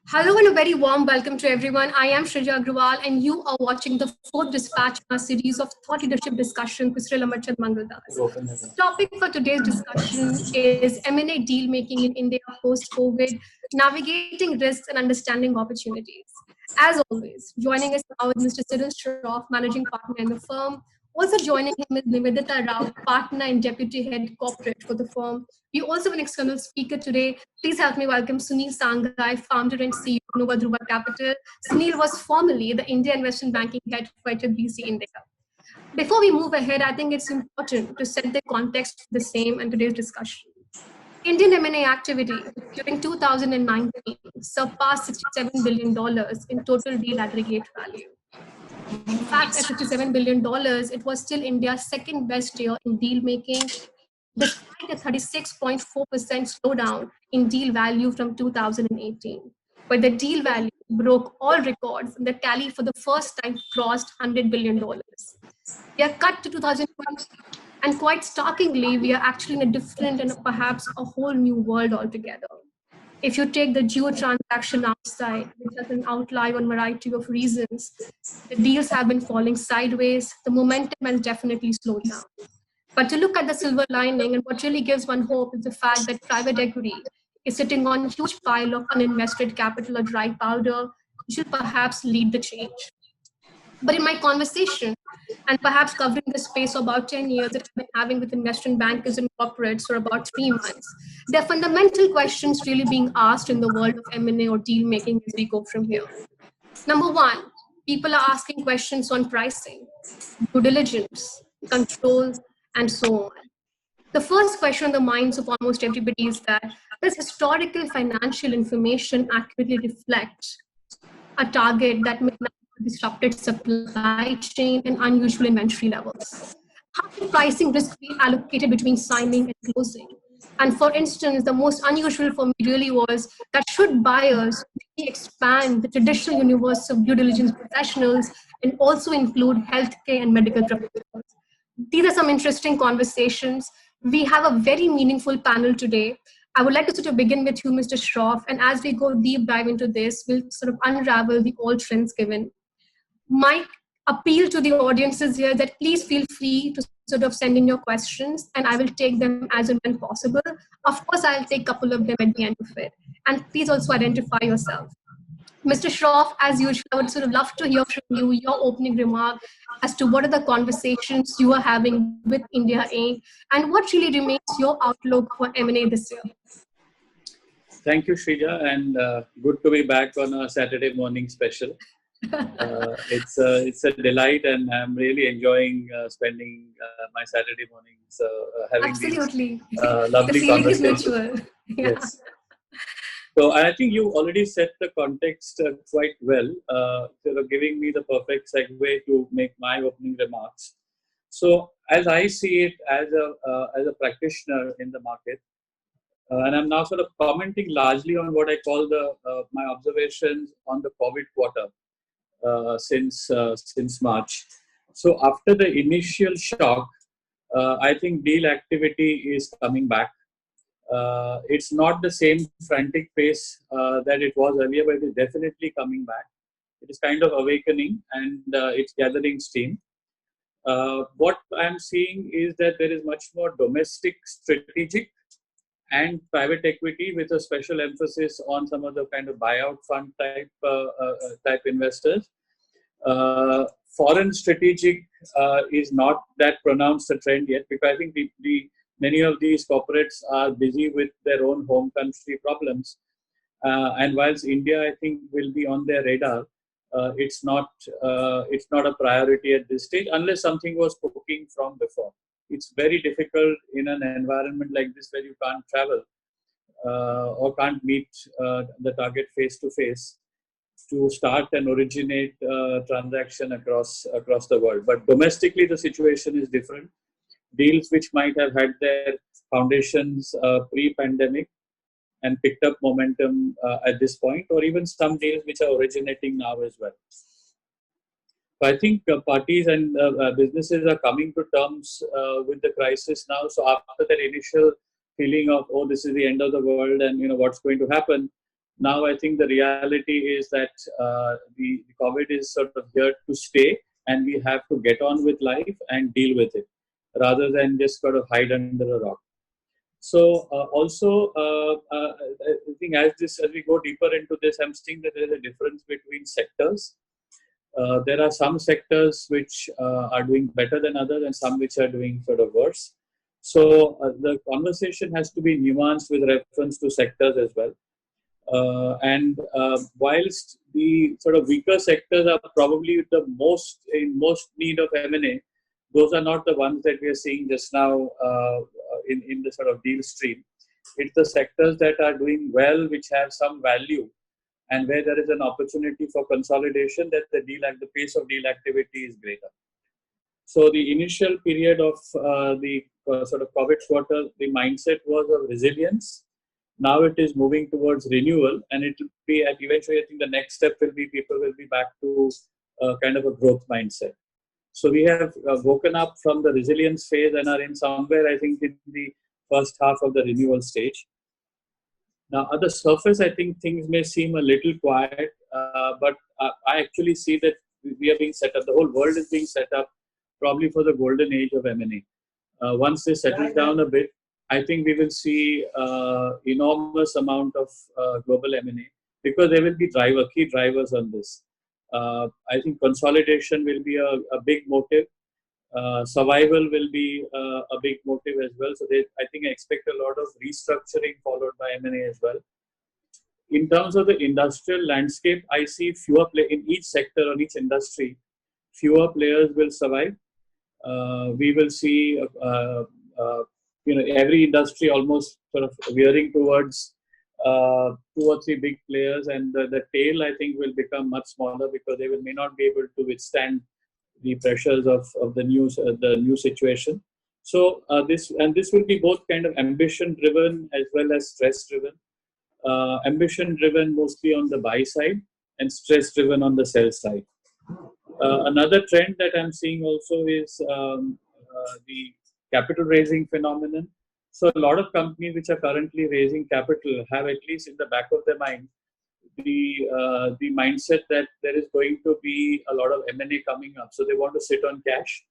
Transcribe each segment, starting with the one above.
Hello and a very warm welcome to everyone. I am Shrija Agrawal and you are watching the fourth dispatch in our series of thought leadership discussions with Sri Lamarchand Mangaldas. Topic for today's discussion is M&A deal making in India post-COVID, navigating risks and understanding opportunities. As always, joining us now is Mr. Cyril Shroff, managing partner in the firm. Also joining him is Nivedita Rao, partner and deputy head corporate for the firm. We also have an external speaker today. Please help me welcome Sunil Sangai, founder and CEO of Nova Dhruva Capital. Sunil was formerly the India Investment Banking Head for HSBC India. Before we move ahead, I think it's important to set the context for the same and today's discussion. Indian M&A activity during 2019 surpassed $67 billion in total deal aggregate value. In fact, at $57 billion, it was still India's second best year in deal making, despite a 36.4% slowdown in deal value from 2018, where the deal value broke all records and the tally for the first time crossed $100 billion. We are cut to 2020, and quite starkingly, we are actually in a different and perhaps a whole new world altogether. If you take the Geo transaction outside, which has an outlier on a variety of reasons, the deals have been falling sideways. The momentum has definitely slowed down. But to look at the silver lining and what really gives one hope is the fact that private equity is sitting on a huge pile of uninvested capital or dry powder, which will perhaps lead the change. But in my conversation, and perhaps covering the space for about 10 years that I've been having with investment bankers and corporates for about 3 months, there are fundamental questions really being asked in the world of M&A or deal making as we go from here. Number one, people are asking questions on pricing, due diligence, controls, and so on. The first question on the minds of almost everybody is that does historical financial information accurately reflect a target that may have disrupted supply chain and unusual inventory levels? How can pricing risk be allocated between signing and closing? And for instance, the most unusual for me really was that should buyers really expand the traditional universe of due diligence professionals and also include healthcare and medical professionals? These are some interesting conversations. We have a very meaningful panel today. I would like to sort of begin with you, Mr. Shroff, and as we go deep dive into this, we'll sort of unravel the all trends given. My appeal to the audiences here that please feel free to sort of send in your questions and I will take them as and when possible. Of course, I'll take a couple of them at the end of it. And please also identify yourself. Mr. Shroff, as usual, I would sort of love to hear from you, your opening remark as to what are the conversations you are having with India Inc. and what really remains your outlook for M&A this year. Thank you, Shrija, and good to be back on a Saturday morning special. It's a delight, and I'm really enjoying spending my Saturday mornings having Absolutely. these lovely The feeling conversations. is mutual. Yeah. Yes. So I think you already set the context quite well, sort of giving me the perfect segue to make my opening remarks. So as I see it as a practitioner in the market, and I'm now sort of commenting largely on what I call my observations on the COVID quarter since March. So after the initial shock, I think deal activity is coming back. It's not the same frantic pace that it was earlier, but it is definitely coming back. It is kind of awakening and it's gathering steam. What I'm seeing is that there is much more domestic strategic and private equity with a special emphasis on some of the kind of buyout fund type investors. Foreign strategic is not that pronounced a trend yet, because I think many of these corporates are busy with their own home country problems. And whilst India, I think, will be on their radar, it's not a priority at this stage unless something was cooking from before. It's very difficult in an environment like this where you can't travel or can't meet the target face to face to start and originate transaction across the world. But domestically, the situation is different. Deals which might have had their foundations pre-pandemic and picked up momentum at this point, or even some deals which are originating now as well. So I think parties and businesses are coming to terms with the crisis now. So after that initial feeling of, oh, this is the end of the world and what's going to happen, Now I think the reality is that the COVID is sort of here to stay, and we have to get on with life and deal with it, rather than just sort of hide under a rock. So I think as we go deeper into this, I'm seeing that there is a difference between sectors. There are some sectors which are doing better than others, and some which are doing sort of worse. So the conversation has to be nuanced with reference to sectors as well. And whilst the sort of weaker sectors are probably the most need of M&A, those are not the ones that we are seeing just now in the sort of deal stream. It's the sectors that are doing well, which have some value, and where there is an opportunity for consolidation, that the pace of deal activity is greater. So the initial period of the sort of COVID quarter, the mindset was of resilience. Now it is moving towards renewal, and it will be eventually, I think the next step will be people will be back to kind of a growth mindset. So we have woken up from the resilience phase and are in somewhere, I think, in the first half of the renewal stage. Now, at the surface, I think things may seem a little quiet, but I actually see that we are being set up. The whole world is being set up probably for the golden age of M&A. Once this settles down a bit, I think we will see enormous amount of global M&A, because there will be key drivers on this. I think consolidation will be a big motive. Survival will be a big motive as well. So I think I expect a lot of restructuring followed by M&A as well. In terms of the industrial landscape, I see fewer in each sector or each industry, fewer players will survive. We will see every industry almost sort of veering towards 2 or 3 big players, and the tail, I think, will become much smaller, because they may not be able to withstand the pressures of the new situation. So this will be both kind of ambition driven as well as stress driven. Ambition driven mostly on the buy side, and stress driven on the sell side. Another trend that I'm seeing also is the capital raising phenomenon. So a lot of companies which are currently raising capital have, at least in the back of their mind, the mindset that there is going to be a lot of M&A coming up. So they want to sit on cash,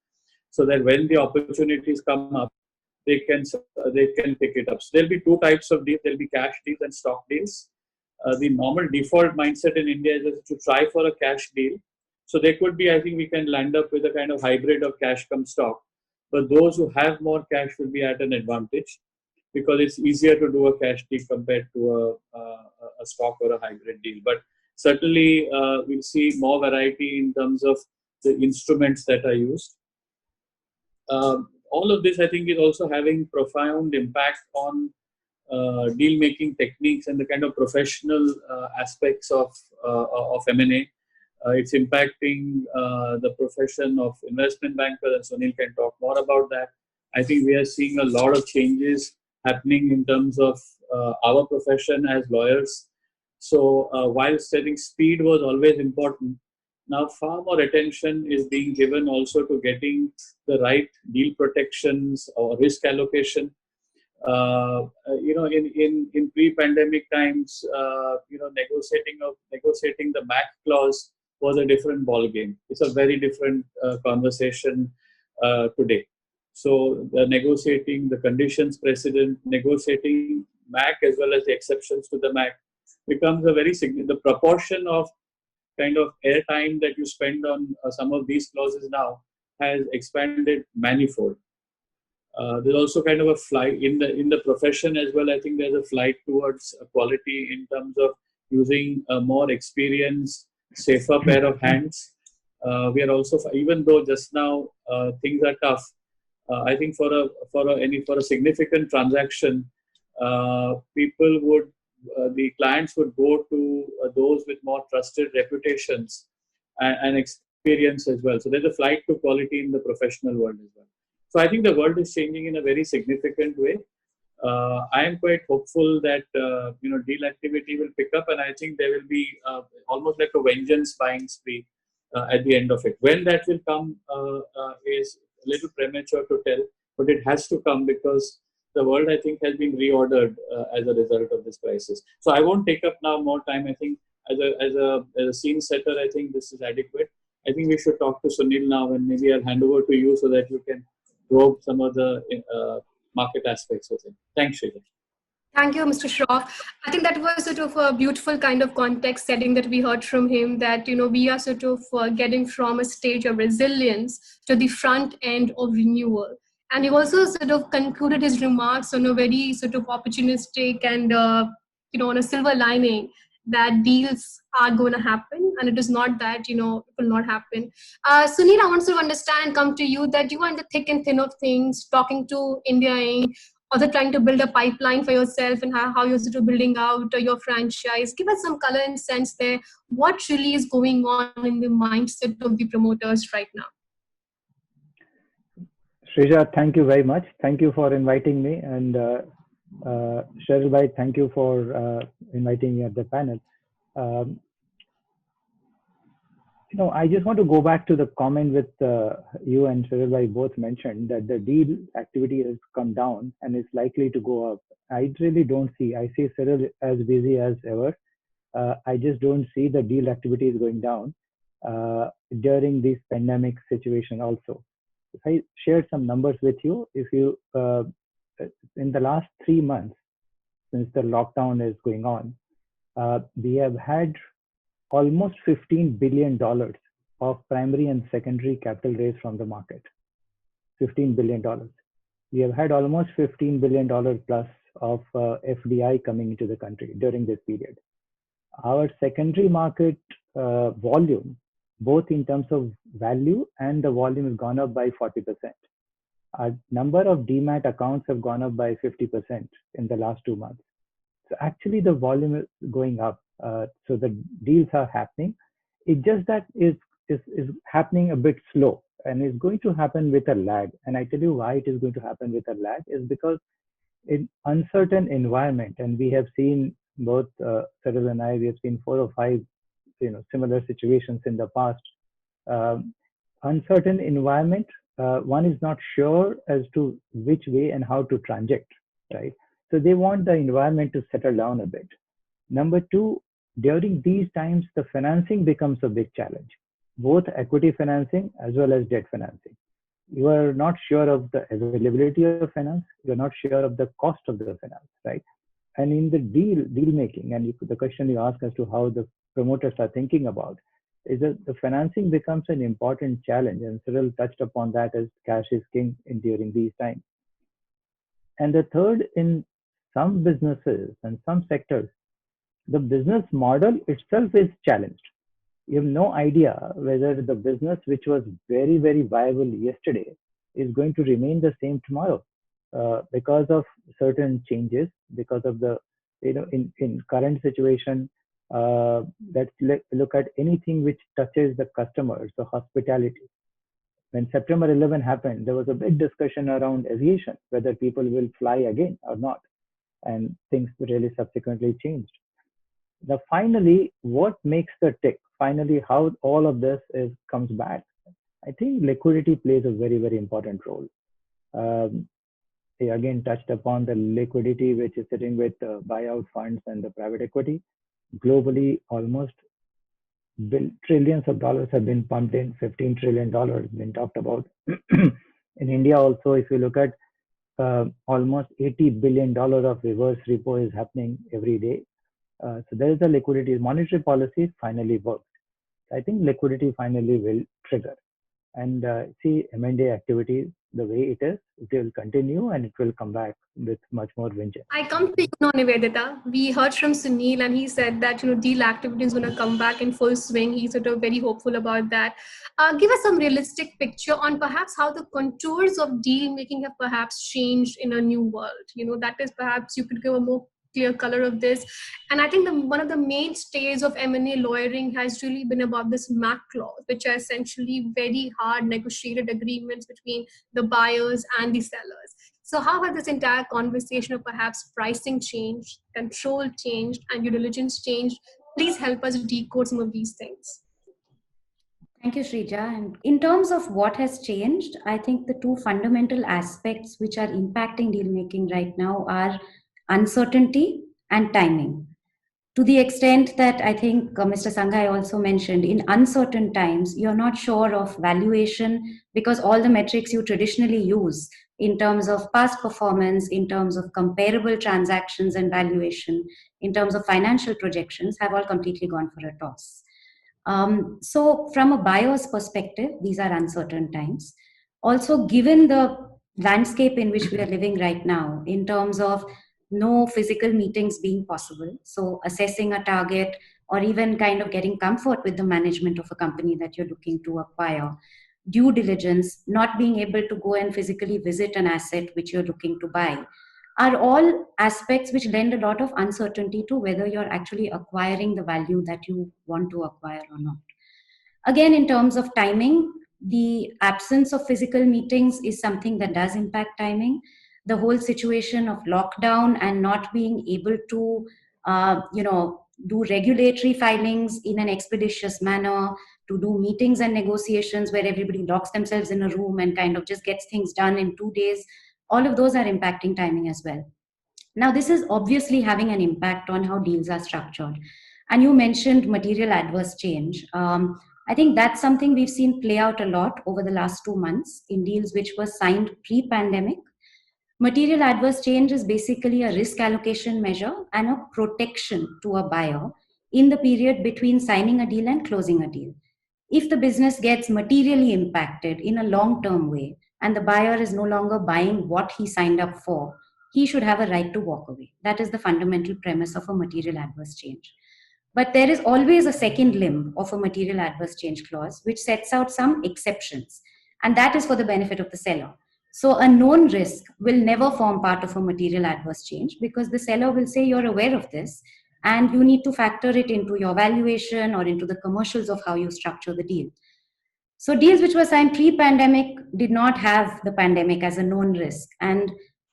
so that when the opportunities come up, they can pick it up. So there'll be 2 types of deals. There'll be cash deals and stock deals. The normal default mindset in India is to try for a cash deal. So there could be, I think we can land up with a kind of hybrid of cash come stock. But those who have more cash will be at an advantage, because it's easier to do a cash deal compared to a stock or a hybrid deal. But certainly we'll see more variety in terms of the instruments that are used. All of this, I think, is also having profound impact on deal-making techniques and the kind of professional aspects of M&A. It's impacting the profession of investment bankers, and Sunil can talk more about that. I think we are seeing a lot of changes happening in terms of our profession as lawyers. So while setting speed was always important, now far more attention is being given also to getting the right deal protections or risk allocation. In pre-pandemic times, negotiating the MAC clause was a different ball game. It's a very different conversation today. So negotiating the conditions precedent, negotiating MAC as well as the exceptions to the MAC becomes a very significant. The proportion of kind of airtime that you spend on some of these clauses now has expanded manifold. There's also kind of a flight in the profession as well. I think there's a flight towards quality in terms of using a more experienced, safer pair of hands. We are also, even though just now things are tough, I think for a significant transaction, the clients would go to those with more trusted reputations and experience as well. So there's a flight to quality in the professional world as well. So I think the world is changing in a very significant way. I am quite hopeful that deal activity will pick up, and I think there will be almost like a vengeance buying spree at the end of it. When that will come is a little premature to tell, but it has to come, because the world, I think, has been reordered as a result of this crisis. So I won't take up now more time. I think as a scene setter, I think this is adequate. I think we should talk to Sunil now, and maybe I'll hand over to you so that you can probe some of the market aspects of it. Thanks, Shrija. Thank you, Mr. Shroff. I think that was sort of a beautiful kind of context setting that we heard from him, that, we are sort of getting from a stage of resilience to the front end of renewal. And he also sort of concluded his remarks on a very sort of opportunistic and, on a silver lining, that deals are going to happen. And it is not that, it will not happen. Sunil, I want to understand, come to you, that you are in the thick and thin of things, talking to India Inc., also trying to build a pipeline for yourself, and how you're sort of building out your franchise. Give us some color and sense there. What really is going on in the mindset of the promoters right now? Shrija, thank you very much. Thank you for inviting me. And Sheryl bhai, thank you for inviting me at the panel. I just want to go back to the comment with you and Sheryl bhai both mentioned that the deal activity has come down and is likely to go up. I really don't see. I see Sheryl as busy as ever. I just don't see the deal activity is going down during this pandemic situation also. If I share some numbers with you, if you in the last 3 months since the lockdown is going on, we have had almost $15 billion of primary and secondary capital raised from the market. $15 billion. We have had almost $15 billion plus of FDI coming into the country during this period. Our secondary market volume, both in terms of value and the volume, has gone up by 40%. Our number of demat accounts have gone up by 50% in the last 2 months. So actually the volume is going up. So the deals are happening. It just that is happening a bit slow, and is going to happen with a lag. And I tell you why it is going to happen with a lag is because in uncertain environment, and we have seen both Sheryl and I, we have seen 4 or 5 similar situations in the past. Uncertain environment, one is not sure as to which way and how to transact, right? So they want the environment to settle down a bit. Number 2, during these times, the financing becomes a big challenge, both equity financing as well as debt financing. You are not sure of the availability of finance. You're not sure of the cost of the finance, right? And in the deal making, and the question you ask as to how the promoters are thinking about, is that the financing becomes an important challenge. And Cyril touched upon that as cash is king during these times. And the third, in some businesses and some sectors, the business model itself is challenged. You have no idea whether the business which was very, very viable yesterday is going to remain the same tomorrow because of certain changes, because of the, in current situation, let's look at anything which touches the customers, the hospitality. When September 11 happened, there was a big discussion around aviation, whether people will fly again or not. And things really subsequently changed. Finally, what makes the tick? Finally, how all of this comes back? I think liquidity plays a very, very important role. He again touched upon the liquidity which is sitting with buyout funds and the private equity. Globally, almost trillions of dollars have been pumped in. $15 trillion been talked about. In India also, if you look at almost $80 billion of reverse repo is happening every day. So there is a liquidity. Monetary policy finally works. I think liquidity finally will trigger. And see M&A activity the way it is, it will continue and it will come back with much more vengeance. I come to you now, Nivedita. We heard from Sunil and he said that deal activity is going to come back in full swing. He's sort of very hopeful about that. Give us some realistic picture on perhaps how the contours of deal making have perhaps changed in a new world. That is perhaps you could give a more clear color of this. And I think one of the mainstays of M&A lawyering has really been about this MAC clause, which are essentially very hard negotiated agreements between the buyers and the sellers. So how has this entire conversation of perhaps pricing changed, control changed, and due diligence changed? Please help us decode some of these things. Thank you, Shrija. And in terms of what has changed, I think the two fundamental aspects which are impacting deal making right now are uncertainty and timing. To the extent that I think Mr. Sanghai also mentioned, in uncertain times, you're not sure of valuation because all the metrics you traditionally use in terms of past performance, in terms of comparable transactions and valuation, in terms of financial projections, have all completely gone for a toss. So from a buyer's perspective, these are uncertain times. Also, given the landscape in which we are living right now, in terms of no physical meetings being possible, so assessing a target or even kind of getting comfort with the management of a company that you're looking to acquire, due diligence, not being able to go and physically visit an asset which you're looking to buy, are all aspects which lend a lot of uncertainty to whether you're actually acquiring the value that you want to acquire or not. Again, in terms of timing, the absence of physical meetings is something that does impact timing. The whole situation of lockdown and not being able to, do regulatory filings in an expeditious manner, to do meetings and negotiations where everybody locks themselves in a room and kind of just gets things done in 2 days, all of those are impacting timing as well. Now, this is obviously having an impact on how deals are structured. And you mentioned material adverse change. I think that's something we've seen play out a lot over the last 2 months in deals which were signed pre-pandemic. Material adverse change is basically a risk allocation measure and a protection to a buyer in the period between signing a deal and closing a deal. If the business gets materially impacted in a long-term way and the buyer is no longer buying what he signed up for, he should have a right to walk away. That is the fundamental premise of a material adverse change. But there is always a second limb of a material adverse change clause which sets out some exceptions, and that is for the benefit of the seller. So a known risk will never form part of a material adverse change because the seller will say you're aware of this and you need to factor it into your valuation or into the commercials of how you structure the deal. So deals which were signed pre-pandemic did not have the pandemic as a known risk, and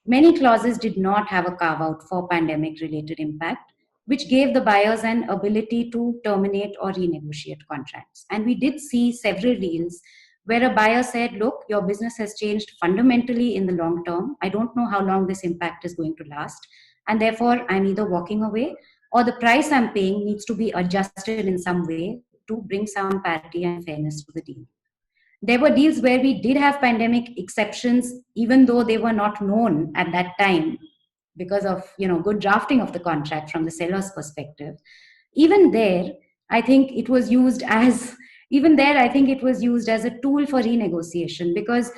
many clauses did not have a carve-out for pandemic-related impact, which gave the buyers an ability to terminate or renegotiate contracts. And we did see several deals where a buyer said, look, your business has changed fundamentally in the long term. I don't know how long this impact is going to last. And therefore, I'm either walking away or the price I'm paying needs to be adjusted in some way to bring some parity and fairness to the deal. There were deals where we did have pandemic exceptions, even though they were not known at that time because of good drafting of the contract from the seller's perspective. Even there, I think it was used as a tool for renegotiation because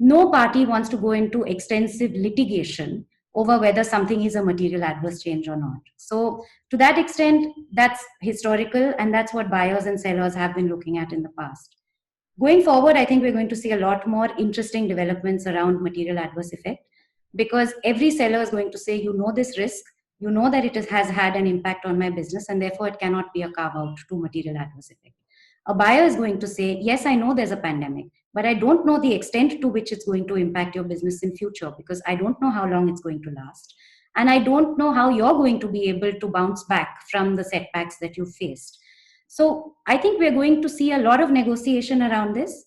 no party wants to go into extensive litigation over whether something is a material adverse change or not. So to that extent, that's historical and that's what buyers and sellers have been looking at in the past. Going forward, I think we're going to see a lot more interesting developments around material adverse effect because every seller is going to say, this risk, that it has had an impact on my business and therefore it cannot be a carve out to material adverse effect. A buyer is going to say, yes, I know there's a pandemic, but I don't know the extent to which it's going to impact your business in future because I don't know how long it's going to last. And I don't know how you're going to be able to bounce back from the setbacks that you faced. So I think we're going to see a lot of negotiation around this.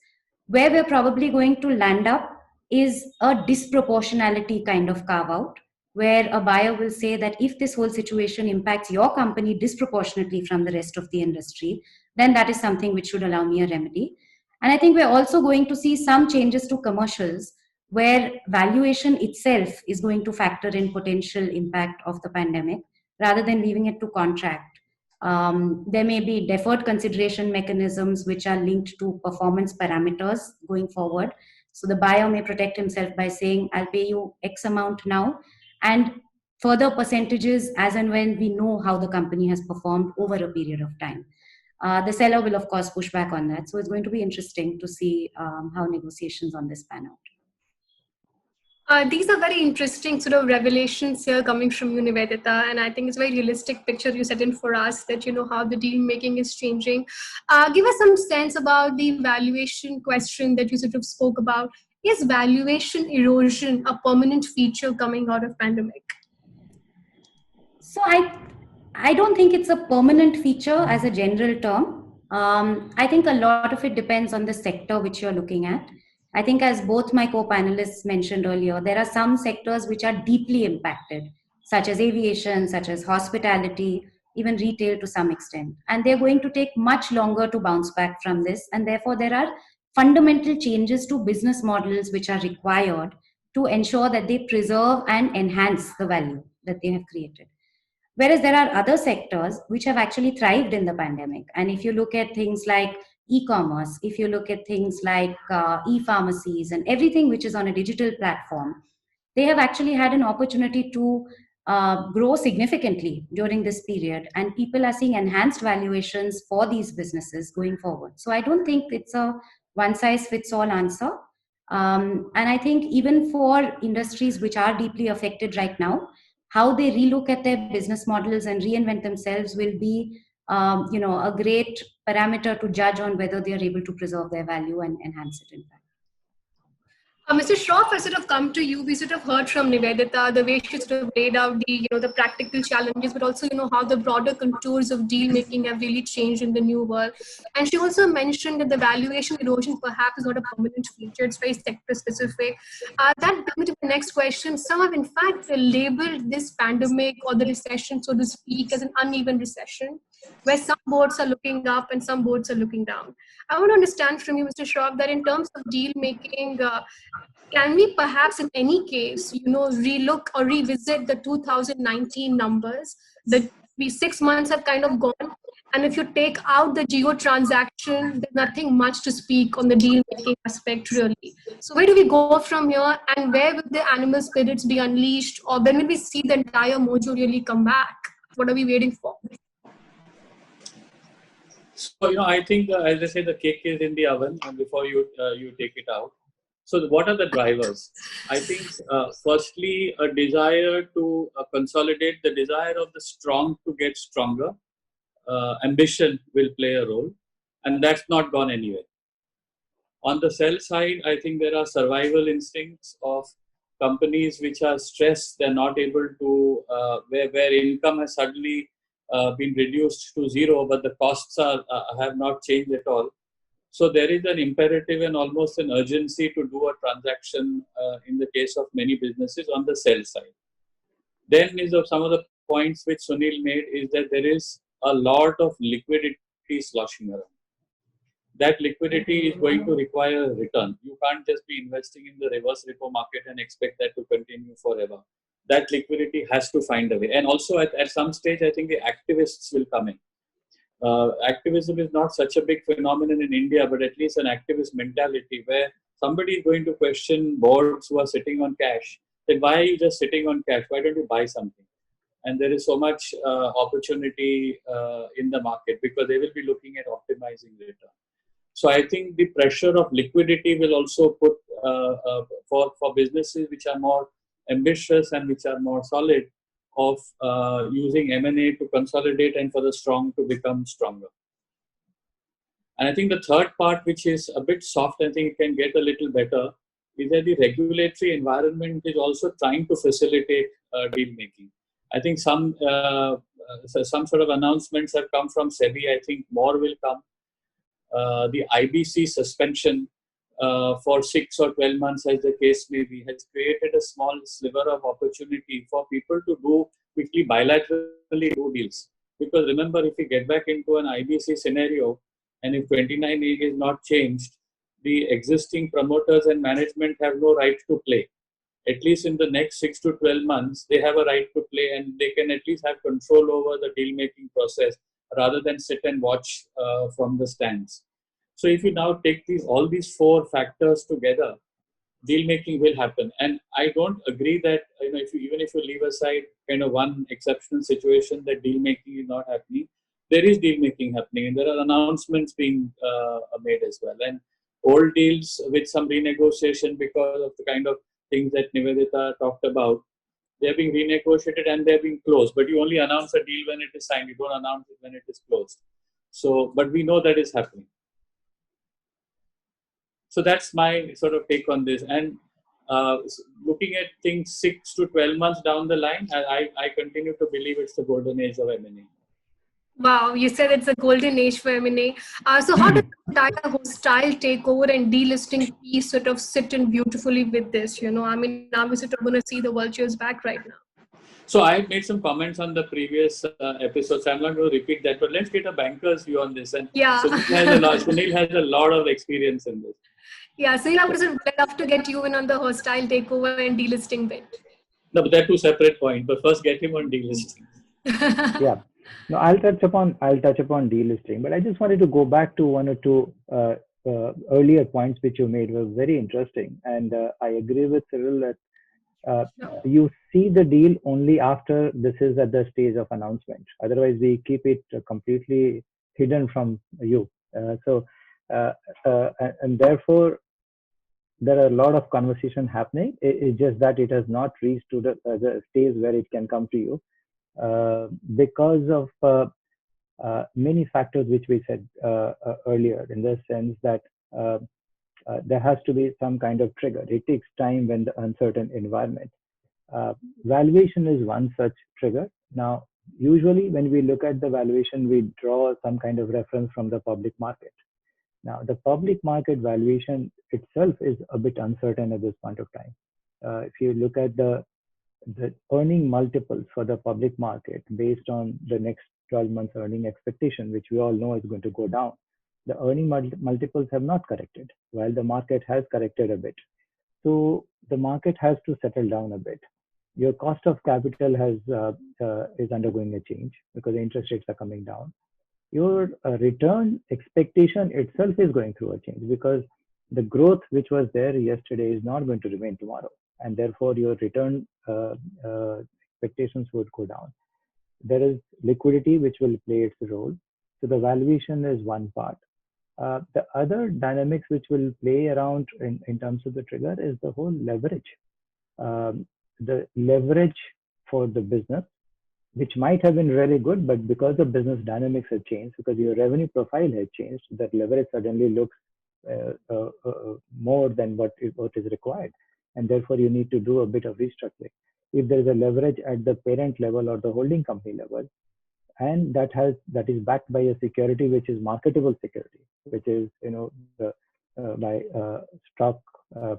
Where we're probably going to land up is a disproportionality kind of carve out, where a buyer will say that if this whole situation impacts your company disproportionately from the rest of the industry, then that is something which should allow me a remedy. And I think we're also going to see some changes to commercials where valuation itself is going to factor in potential impact of the pandemic rather than leaving it to contract. There may be deferred consideration mechanisms which are linked to performance parameters going forward. So the buyer may protect himself by saying, I'll pay you X amount now, and further percentages as and when we know how the company has performed over a period of time. The seller will, of course, push back on that. So it's going to be interesting to see how negotiations on this pan out. These are very interesting sort of revelations here coming from you, Nivedita, and I think it's a very realistic picture you set in for us that how the deal making is changing. Give us some sense about the valuation question that you sort of spoke about. Is valuation erosion a permanent feature coming out of pandemic? So I don't think it's a permanent feature as a general term. I think a lot of it depends on the sector which you're looking at. I think, as both my co-panelists mentioned earlier, there are some sectors which are deeply impacted, such as aviation, such as hospitality, even retail to some extent. And they're going to take much longer to bounce back from this. And therefore, there are fundamental changes to business models which are required to ensure that they preserve and enhance the value that they have created. Whereas there are other sectors which have actually thrived in the pandemic. And if you look at things like e-commerce, if you look at things like e-pharmacies and everything which is on a digital platform, they have actually had an opportunity to grow significantly during this period. And people are seeing enhanced valuations for these businesses going forward. So I don't think it's a one size fits all answer. And I think even for industries which are deeply affected right now, how they relook at their business models and reinvent themselves will be, a great parameter to judge on whether they are able to preserve their value and enhance it. In fact. Mr. Shroff, I sort of come to you. We sort of heard from Nivedita the way she sort of laid out the practical challenges, but also how the broader contours of deal making have really changed in the new world. And she also mentioned that the valuation erosion perhaps is not a permanent feature; it's very sector specific. That brings me to the next question. Some have in fact labeled this pandemic or the recession, so to speak, as an uneven recession, where some boards are looking up and some boards are looking down. I want to understand from you, Mr. Shroff, that in terms of deal making, can we perhaps in any case, relook or revisit the 2019 numbers? The 6 months have kind of gone. And if you take out the geo transaction, there's nothing much to speak on the deal making aspect really. So where do we go from here, and where will the animal spirits be unleashed, or when will we see the entire mojo really come back? What are we waiting for? So, I think, as I say, the cake is in the oven before you take it out. So what are the drivers? I think, firstly, a desire to consolidate, the desire of the strong to get stronger. Ambition will play a role, and that's not gone anywhere. On the sell side, I think there are survival instincts of companies which are stressed. They're not able to, where income has suddenly been reduced to zero, but the costs have not changed at all. So there is an imperative and almost an urgency to do a transaction in the case of many businesses on the sell side. Then is some of the points which Sunil made is that there is a lot of liquidity sloshing around. That liquidity is going to require a return. You can't just be investing in the reverse repo market and expect that to continue forever. That liquidity has to find a way. And also at some stage, I think the activists will come in. Activism is not such a big phenomenon in India, but at least an activist mentality where somebody is going to question boards who are sitting on cash. Then why are you just sitting on cash? Why don't you buy something? And there is so much opportunity in the market because they will be looking at optimizing return. So I think the pressure of liquidity will also put for businesses which are more ambitious and which are more solid, of using M&A to consolidate and for the strong to become stronger. And I think the third part, which is a bit soft, I think it can get a little better, is that the regulatory environment is also trying to facilitate deal making. I think some sort of announcements have come from SEBI. I think more will come. The IBC suspension for 6 or 12 months, as the case may be, has created a small sliver of opportunity for people to do quickly bilaterally do deals. Because remember, if we get back into an IBC scenario, and if 29A is not changed, the existing promoters and management have no right to play. At least in the next 6 to 12 months, they have a right to play, and they can at least have control over the deal-making process rather than sit and watch from the stands. So if you now take all these 4 factors together, deal making will happen. And I don't agree that even if you leave aside kind of one exceptional situation that deal making is not happening, there is deal making happening, and there are announcements being made as well. And old deals with some renegotiation because of the kind of things that Nivedita talked about, they're being renegotiated and they're being closed. But you only announce a deal when it is signed. You don't announce it when it is closed. So, but we know that is happening. So that's my sort of take on this. And looking at things 6 to 12 months down the line, I continue to believe it's the golden age of M&A. Wow, you said it's a golden age for M&A. So how does the entire hostile takeover and delisting piece sort of sit in beautifully with this? I mean, now we sort of going to see the vultures back right now. So I had made some comments on the previous episodes. I'm not going to repeat that, but let's get a banker's view on this. And Yeah. Sunil has a lot of experience in this. Yeah, so I would love to get you in on the hostile takeover and delisting bit. No, but they're two separate points. But first, get him on delisting. Yeah. No, I'll touch upon delisting, but I just wanted to go back to one or two earlier points which you made were very interesting, and I agree with Cyril that you see the deal only after this is at the stage of announcement. Otherwise, we keep it completely hidden from you. And therefore, there are a lot of conversation happening. It's just that it has not reached to the stage where it can come to you because of many factors which we said earlier, in the sense that there has to be some kind of trigger. It takes time when the uncertain environment. Valuation is one such trigger. Now, usually when we look at the valuation, we draw some kind of reference from the public market. Now, the public market valuation itself is a bit uncertain at this point of time. If you look at the earning multiples for the public market based on the next 12 months earning expectation, which we all know is going to go down, the earning multiples have not corrected, while the market has corrected a bit. So the market has to settle down a bit. Your cost of capital is undergoing a change because the interest rates are coming down. Your return expectation itself is going through a change because the growth which was there yesterday is not going to remain tomorrow, and therefore your return expectations would go down. There is liquidity which will play its role. So the valuation is one part. The other dynamics which will play around in terms of the trigger is the whole leverage. The leverage for the business, which might have been really good, but because the business dynamics have changed, because your revenue profile has changed, that leverage suddenly looks more than what is required. And therefore, you need to do a bit of restructuring. If there is a leverage at the parent level or the holding company level, and that is backed by a security which is marketable security, which is by stock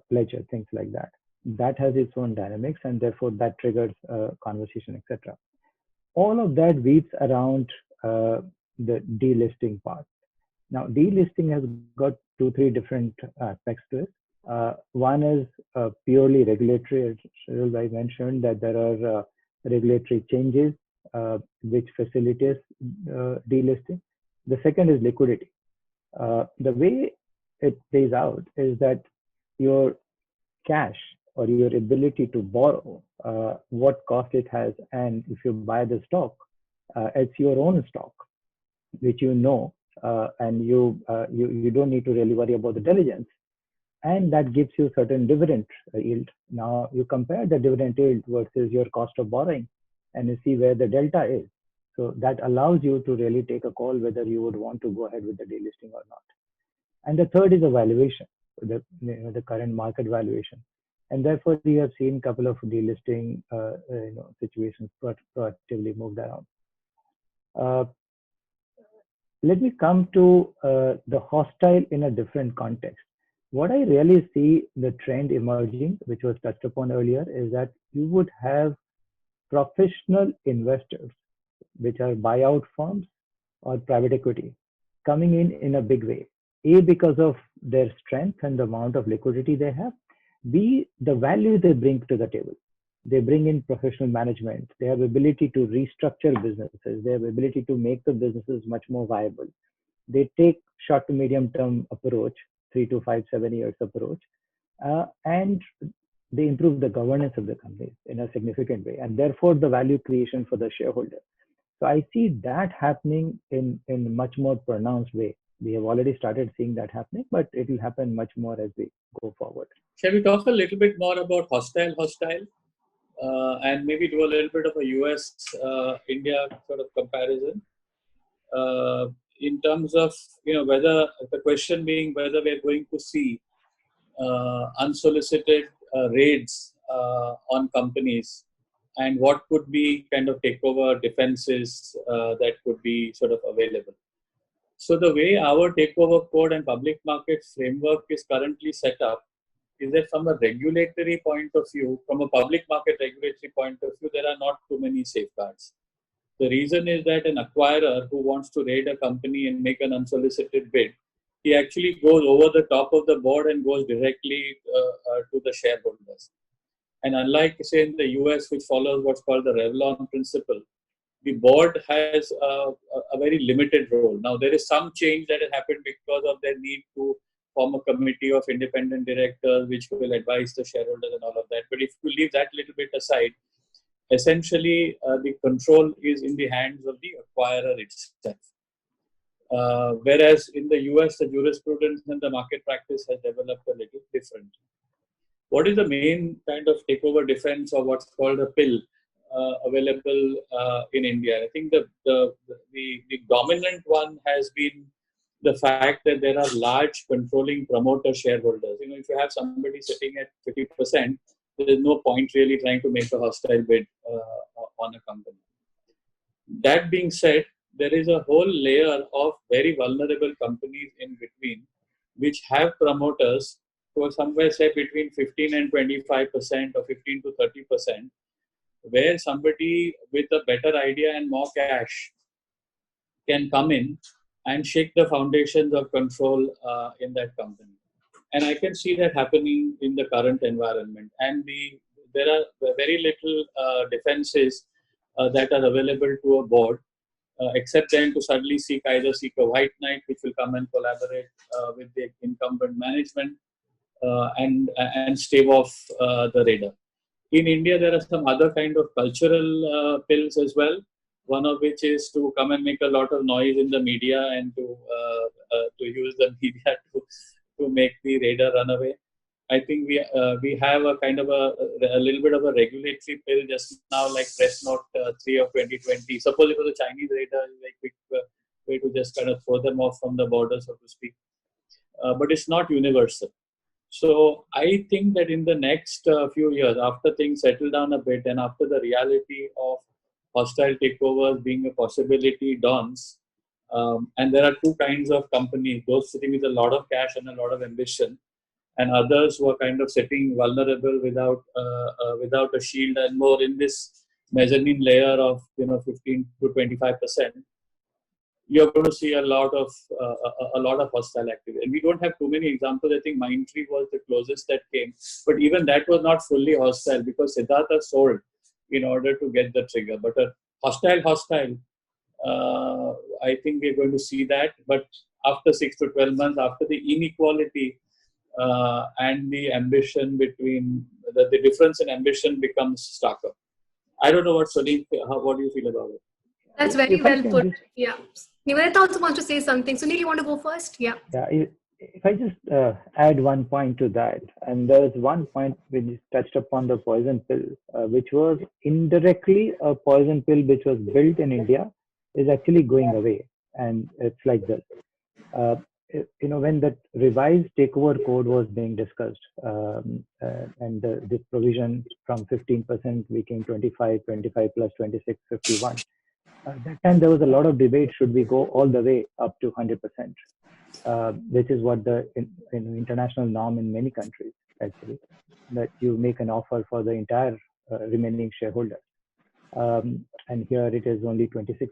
pledge, things like that. That has its own dynamics, and therefore that triggers conversation, etc. All of that weaves around the delisting part. Now, delisting has got 2-3 different aspects to it. One is purely regulatory. As I mentioned, that there are regulatory changes which facilitates delisting. The second is liquidity. The way it plays out is that your cash or your ability to borrow, what cost it has, and if you buy the stock, it's your own stock, which and you don't need to really worry about the diligence, and that gives you certain dividend yield. Now you compare the dividend yield versus your cost of borrowing, and you see where the delta is. So that allows you to really take a call whether you would want to go ahead with the delisting or not. And the third is the valuation, the current market valuation. And therefore, we have seen a couple of delisting situations proactively moved around. Let me come to the hostile in a different context. What I really see the trend emerging, which was touched upon earlier, is that you would have professional investors, which are buyout firms or private equity, coming in a big way. A, because of their strength and the amount of liquidity they have. B, the value they bring to the table. They bring in professional management. They have ability to restructure businesses. They have ability to make the businesses much more viable. They take short to medium term approach, 3 to 5, 7 years approach, and they improve the governance of the companies in a significant way, and therefore the value creation for the shareholder. So I see that happening in much more pronounced way. We have already started seeing that happening, but it will happen much more as we go forward. Shall we talk a little bit more about hostile, and maybe do a little bit of a US-India sort of comparison in terms of, whether the question being whether we're going to see unsolicited raids on companies and what could be kind of takeover defenses that could be sort of available. So the way our takeover code and public markets framework is currently set up is that from a regulatory point of view, from a public market regulatory point of view, there are not too many safeguards. The reason is that an acquirer who wants to raid a company and make an unsolicited bid, he actually goes over the top of the board and goes directly to the shareholders. And unlike, say, in the US, which follows what's called the Revlon principle, the board has a very limited role. Now, there is some change that has happened because of their need to form a committee of independent directors, which will advise the shareholders and all of that. But if you leave that little bit aside, essentially the control is in the hands of the acquirer itself. Whereas in the US, the jurisprudence and the market practice has developed a little different. What is the main kind of takeover defense, or what's called a pill, available in India? I think the dominant one has been the fact that there are large controlling promoter shareholders. You know, if you have somebody sitting at 50%, there is no point really trying to make a hostile bid on a company. That being said, there is a whole layer of very vulnerable companies in between, which have promoters who are somewhere, say, between 15 and 25% or 15 to 30%, where somebody with a better idea and more cash can come in and shake the foundations of control in that company. And I can see that happening in the current environment. And there are very little defenses that are available to a board, except then to suddenly either seek a white knight, which will come and collaborate with the incumbent management and stave off the raider. In India, there are some other kind of cultural pills as well. One of which is to come and make a lot of noise in the media and to use the media to make the raider run away. I think we have a kind of a little bit of a regulatory pill just now, like Press Note 3 of 2020. Suppose it was a Chinese raider, like quick way to just kind of throw them off from the border, so to speak. But it's not universal. So I think that in the next few years, after things settle down a bit and after the reality of hostile takeovers being a possibility dawns, and there are two kinds of companies, those sitting with a lot of cash and a lot of ambition, and others who are kind of sitting vulnerable without a shield and more in this mezzanine layer of 15 to 25%. You're going to see a lot of hostile activity, and we don't have too many examples. I think Mindtree was the closest that came, but even that was not fully hostile because Siddhartha sold in order to get the trigger. But a hostile, I think we're going to see that. But after 6 to 12 months, after the inequality and the ambition between the difference in ambition becomes starker. I don't know what Sunil, what do you feel about it? That's very well put. Yeah. Nivedita also wants to say something. Sunil, you want to go first? Yeah. Yeah. If I just add one point to that, and there is one point which touched upon the poison pill, which was indirectly a poison pill which was built in India, is actually going away. And it's like this. When the revised takeover code was being discussed, and this provision from 15% became 25 plus 26, 51. At that time, there was a lot of debate, should we go all the way up to 100%, which is what the international norm in many countries, actually, that you make an offer for the entire remaining shareholder. And here it is only 26%.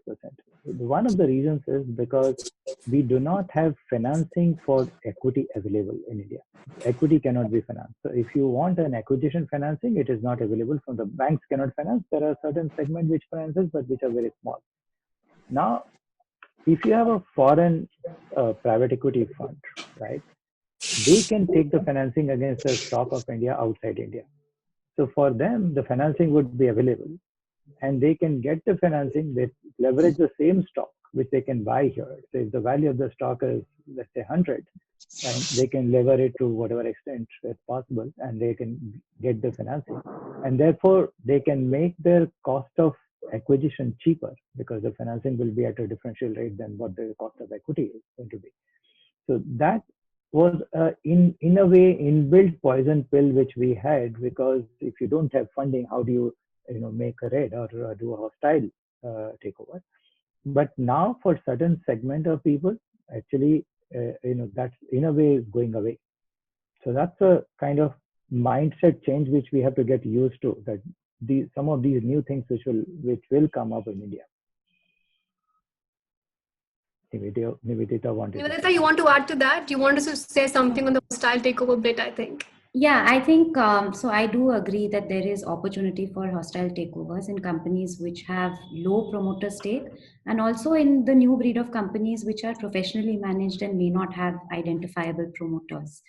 One of the reasons is because we do not have financing for equity available in India. Equity cannot be financed. So if you want an acquisition financing, it is not available from the banks cannot finance. There are certain segments which finances, but which are very small. Now, if you have a foreign private equity fund, right, they can take the financing against the stock of India outside India. So for them, the financing would be available. And they can get the financing, they leverage the same stock, which they can buy here. So if the value of the stock is, let's say, 100, and they can lever it to whatever extent is possible, and they can get the financing. And therefore, they can make their cost of acquisition cheaper because the financing will be at a differential rate than what the cost of equity is going to be. So that was, in a way, inbuilt poison pill which we had, because if you don't have funding, how do you make a raid or do a hostile takeover. But now for certain segment of people, actually, that's in a way going away. So that's a kind of mindset change which we have to get used to. That some of these new things which will come up in India. Nivedita wanted. Nivedita, you want to add to that? You want to say something on the hostile takeover bit, I think. Yeah, I think so. I do agree that there is opportunity for hostile takeovers in companies which have low promoter stake, and also in the new breed of companies which are professionally managed and may not have identifiable promoters.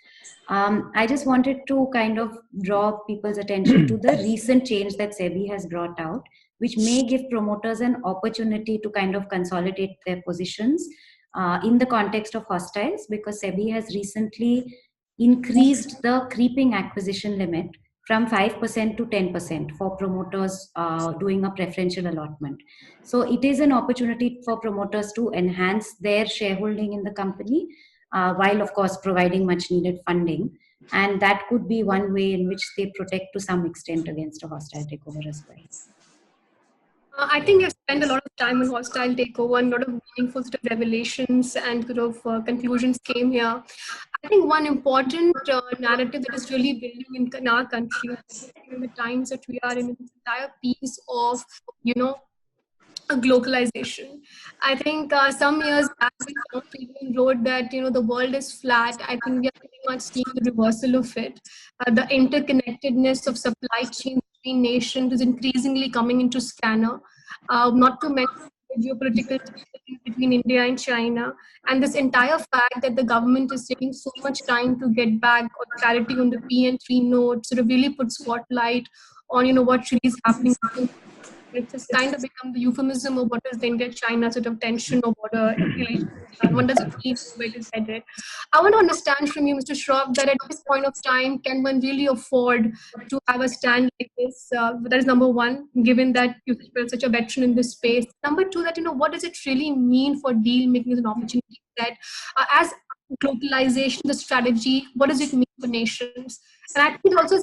I just wanted to kind of draw people's attention to the recent change that SEBI has brought out, which may give promoters an opportunity to kind of consolidate their positions in the context of hostiles, because SEBI has recently increased the creeping acquisition limit from 5% to 10% for promoters doing a preferential allotment. So it is an opportunity for promoters to enhance their shareholding in the company, while of course providing much needed funding. And that could be one way in which they protect to some extent against a hostile takeover as well. I think we've spent a lot of time on hostile takeover, and a lot of meaningful sort of revelations and sort of conclusions came here. I think one important narrative that is really building in our country, in the times that we are in, this entire piece of, globalization. I think some years back, people wrote that the world is flat. I think we are pretty much seeing the reversal of it. The interconnectedness of supply chains between nations is increasingly coming into scanner. Not to mention the geopolitical tension between India and China, and this entire fact that the government is taking so much time to get back or clarity on the PN3 note sort of really puts spotlight on what really is happening. It's just kind of become the euphemism of what is the India-China sort of tension or border relations. What does it mean? Where it is headed? I want to understand from you, Mr. Shroff, that at this point of time, can one really afford to have a stand like this? That is number one, given that you're such a veteran in this space. Number two, that what does it really mean for deal making as an opportunity set? As globalization, the strategy, what does it mean for nations? And I think it also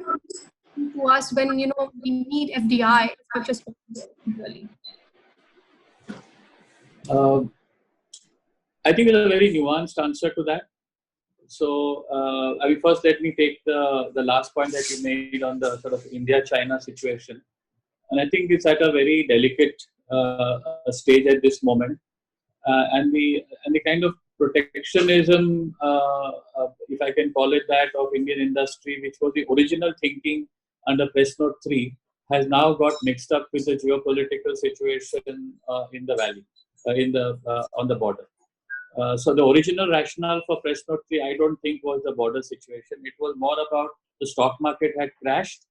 to us when we need FDI as much as possible. Really. I think there's a very nuanced answer to that. So, first let me take the last point that you made on the sort of India-China situation, and I think it's at a very delicate stage at this moment, and the kind of protectionism, if I can call it that, of Indian industry, which was the original thinking under Press Note 3, has now got mixed up with the geopolitical situation in the valley, on the border. So the original rationale for Press Note 3, I don't think was the border situation. It was more about the stock market had crashed,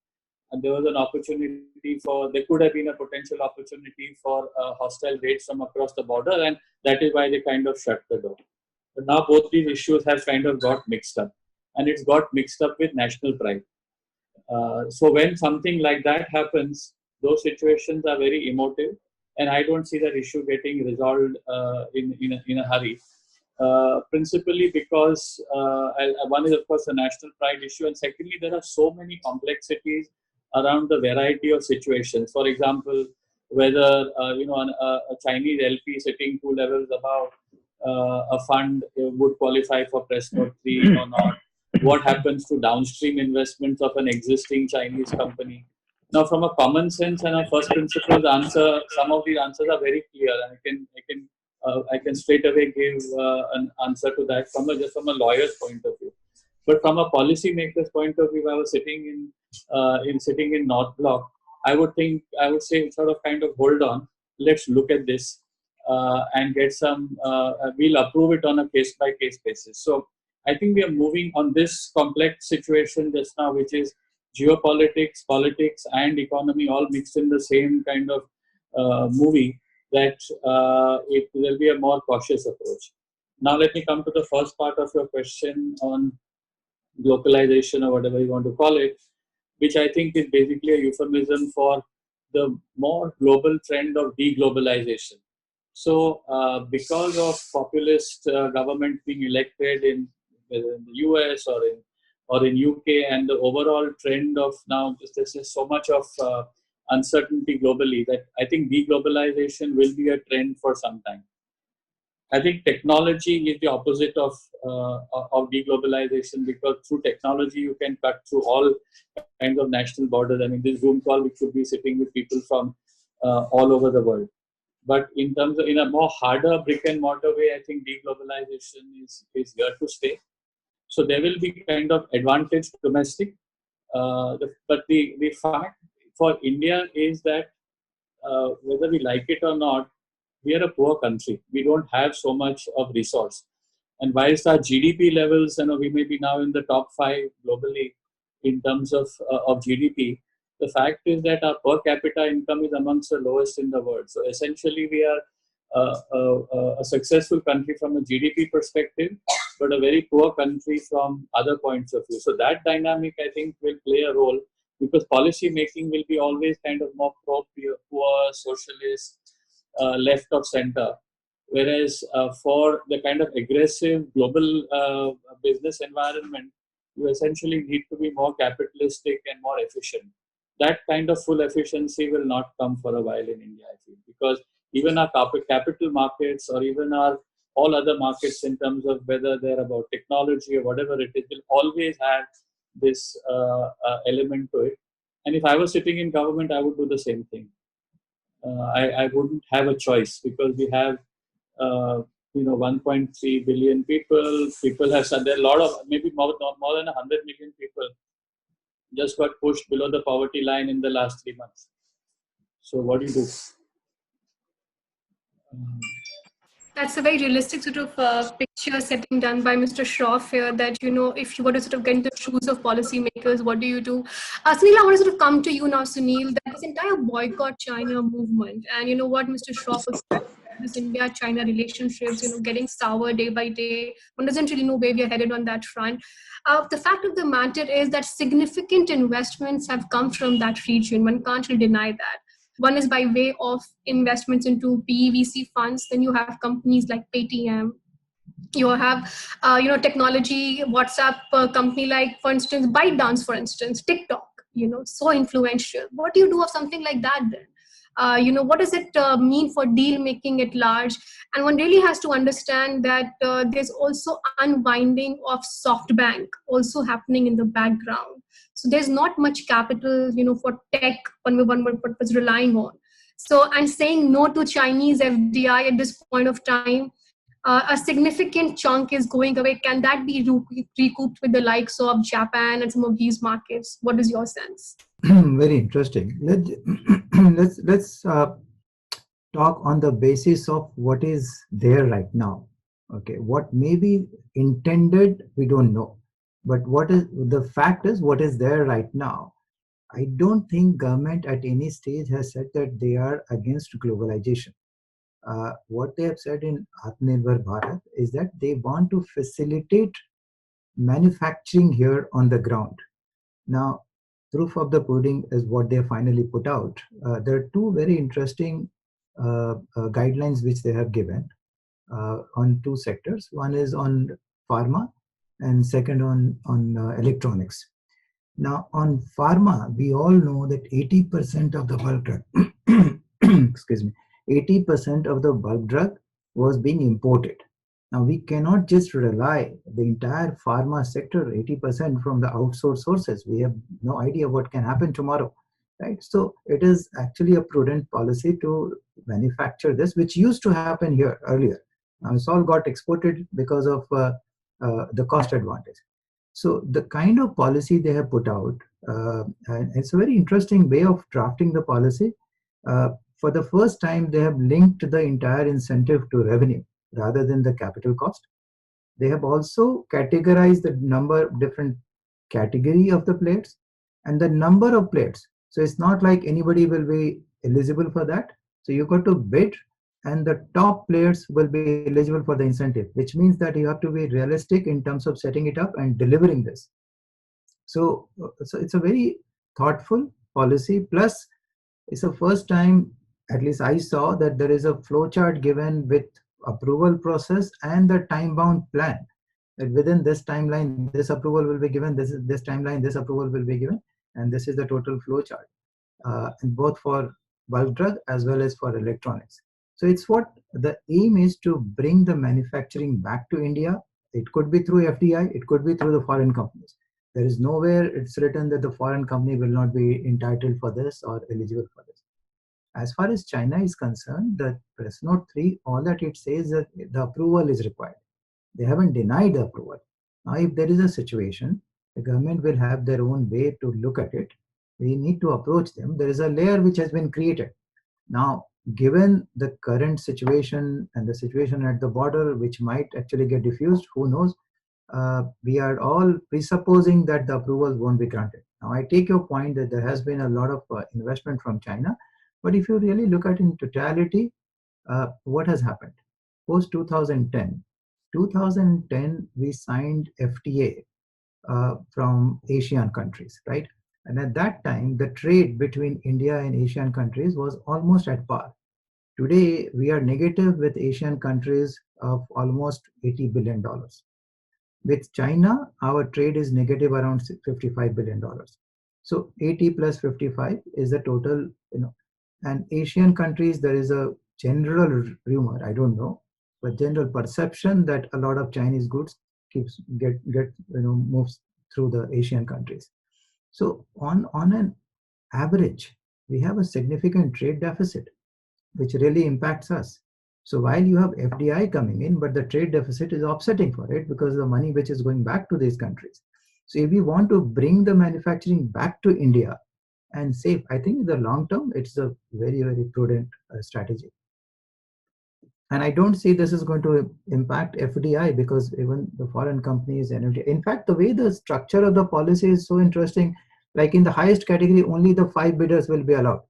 and there was an opportunity there could have been a potential opportunity for hostile raids from across the border, and that is why they kind of shut the door. But now both these issues have kind of got mixed up, and it's got mixed up with national pride. So when something like that happens, those situations are very emotive, and I don't see that issue getting resolved in a hurry. Principally because one is of course a national pride issue, and secondly there are so many complexities around the variety of situations. For example, whether a Chinese LP sitting 2 levels above a fund would qualify for Press Note 3 or not. What happens to downstream investments of an existing Chinese company? Now, from a common sense and a first principles answer, some of these answers are very clear, and I can straight away give an answer to that just from a lawyer's point of view. But from a policymaker's point of view, if I was sitting in North Block, I would say sort of kind of hold on, let's look at this and get some. We'll approve it on a case by case basis. So I think we are moving on this complex situation just now, which is geopolitics, politics, and economy all mixed in the same kind of movie, that it will be a more cautious approach. Now let me come to the first part of your question on globalization, or whatever you want to call it, which I think is basically a euphemism for the more global trend of deglobalization. So because of populist government being elected in the US or in UK, and the overall trend of now there's so much of uncertainty globally, that I think deglobalization will be a trend for some time. I think technology is the opposite of deglobalization, because through technology you can cut through all kinds of national borders. I mean, this Zoom call, we could be sitting with people from all over the world. But in terms of, in a more harder brick and mortar way, I think deglobalization is here to stay. So there will be kind of advantage domestic. But the fact for India is that whether we like it or not, we are a poor country. We don't have so much of resource. And whilst our GDP levels, we may be now in the top 5 globally in terms of GDP, the fact is that our per capita income is amongst the lowest in the world. So essentially, we are a successful country from a GDP perspective, but a very poor country from other points of view. So that dynamic, I think, will play a role, because policy making will be always kind of more poor, socialist, left of center. Whereas for the kind of aggressive global business environment, you essentially need to be more capitalistic and more efficient. That kind of full efficiency will not come for a while in India, I feel, because even our capital markets, or even our all other markets, in terms of whether they're about technology or whatever it is, will always have this element to it. And if I was sitting in government, I would do the same thing. I wouldn't have a choice, because we have 1.3 billion people. People have said there are a lot of, maybe more than 100 million people just got pushed below the poverty line in the last 3 months. So what do you do? That's a very realistic sort of picture setting done by Mr. Shroff here, that, if you were to sort of get into the shoes of policymakers, what do you do? Sunil, I want to sort of come to you now, Sunil, that this entire boycott China movement, and what Mr. Shroff was saying, this India-China relationships, getting sour day by day. One doesn't really know where we are headed on that front. The fact of the matter is that significant investments have come from that region. One can't really deny that. One is by way of investments into PEVC funds. Then you have companies like Paytm. You have, technology, WhatsApp company like, for instance, ByteDance, for instance, TikTok, so influential. What do you do of something like that then? What does it mean for deal making at large? And one really has to understand that there's also unwinding of SoftBank also happening in the background. So there's not much capital, for tech one was relying on. So, and saying no to Chinese FDI at this point of time, a significant chunk is going away. Can that be recouped with the likes of Japan and some of these markets? What is your sense? Very interesting. Let's talk on the basis of what is there right now. Okay, what may be intended, we don't know. But what is the fact is what is there right now. I don't think government at any stage has said that they are against globalization. What they have said in Atmanirbhar Bharat is that they want to facilitate manufacturing here on the ground. Now, proof of the pudding is what they finally put out. There are 2 very interesting guidelines which they have given on 2 sectors. One is on pharma, and second on electronics. Now, on pharma, we all know that 80% of the bulk drug, excuse me, 80% of the bulk drug was being imported. Now, we cannot just rely the entire pharma sector 80% from the outsourced sources. We have no idea what can happen tomorrow, right? So it is actually a prudent policy to manufacture this, which used to happen here earlier. Now, it's all got exported because of the cost advantage. So the kind of policy they have put out, and it's a very interesting way of drafting the policy. For the first time, they have linked the entire incentive to revenue rather than the capital cost. They have also categorized the number of different category of the players and the number of players. So it's not like anybody will be eligible for that. So you got to bid, and the top players will be eligible for the incentive, which means that you have to be realistic in terms of setting it up and delivering this. So it's a very thoughtful policy. Plus, it's the first time, at least I saw, that there is a flowchart given with approval process and the time-bound plan. That within this timeline, this approval will be given. This timeline, this approval will be given, and this is the total flowchart. and both for bulk drug as well as for electronics. So it's what the aim is, to bring the manufacturing back to India. It could be through FDI, it could be through the foreign companies. There is nowhere it's written that the foreign company will not be entitled for this or eligible for this. As far as China is concerned, the press note 3, all that it says that the approval is required. They haven't denied the approval. Now, if there is a situation, the government will have their own way to look at it. We need to approach them. There is a layer which has been created. Now, given the current situation and the situation at the border, which might actually get diffused, who knows? We are all presupposing that the approvals won't be granted. Now, I take your point that there has been a lot of investment from China, but if you really look at in totality, what has happened? Post 2010, we signed FTA from Asian countries, right? And at that time, the trade between India and Asian countries was almost at par. Today, we are negative with Asian countries of almost $80 billion. With China, our trade is negative around $55 billion. So 80 plus 55 is the total, and Asian countries, there is a general rumor, I don't know, but general perception that a lot of Chinese goods moves through the Asian countries. So on an average, we have a significant trade deficit, which really impacts us. So while you have FDI coming in, but the trade deficit is offsetting for it because of the money which is going back to these countries. So if we want to bring the manufacturing back to India and save, I think in the long term, it's a very, very prudent strategy. And I don't see this is going to impact FDI, because even the foreign companies and FDI. In fact, the way the structure of the policy is so interesting, like in the highest category, only the 5 bidders will be allowed,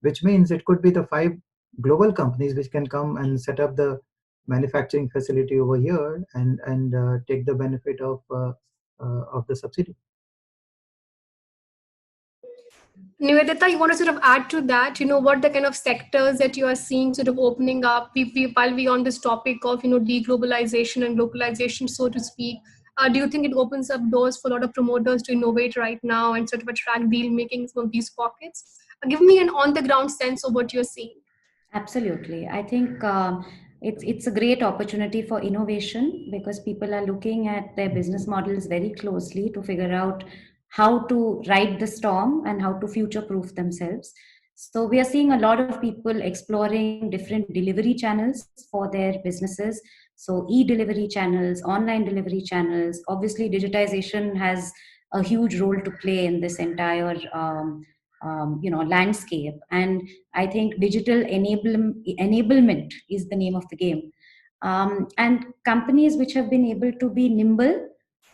which means it could be the 5 global companies which can come and set up the manufacturing facility over here and take the benefit of the subsidy. Nivedita, you want to sort of add to that, what the kind of sectors that you are seeing sort of opening up while we on this topic of, deglobalization and localization, so to speak. Do you think it opens up doors for a lot of promoters to innovate right now and sort of attract deal making from these pockets? Give me an on the ground sense of what you're seeing. Absolutely. I think it's a great opportunity for innovation, because people are looking at their business models very closely to figure out how to ride the storm and how to future proof themselves. So we are seeing a lot of people exploring different delivery channels for their businesses. So e-delivery channels, online delivery channels. Obviously, digitization has a huge role to play in this entire landscape. And I think digital enablement is the name of the game. And companies which have been able to be nimble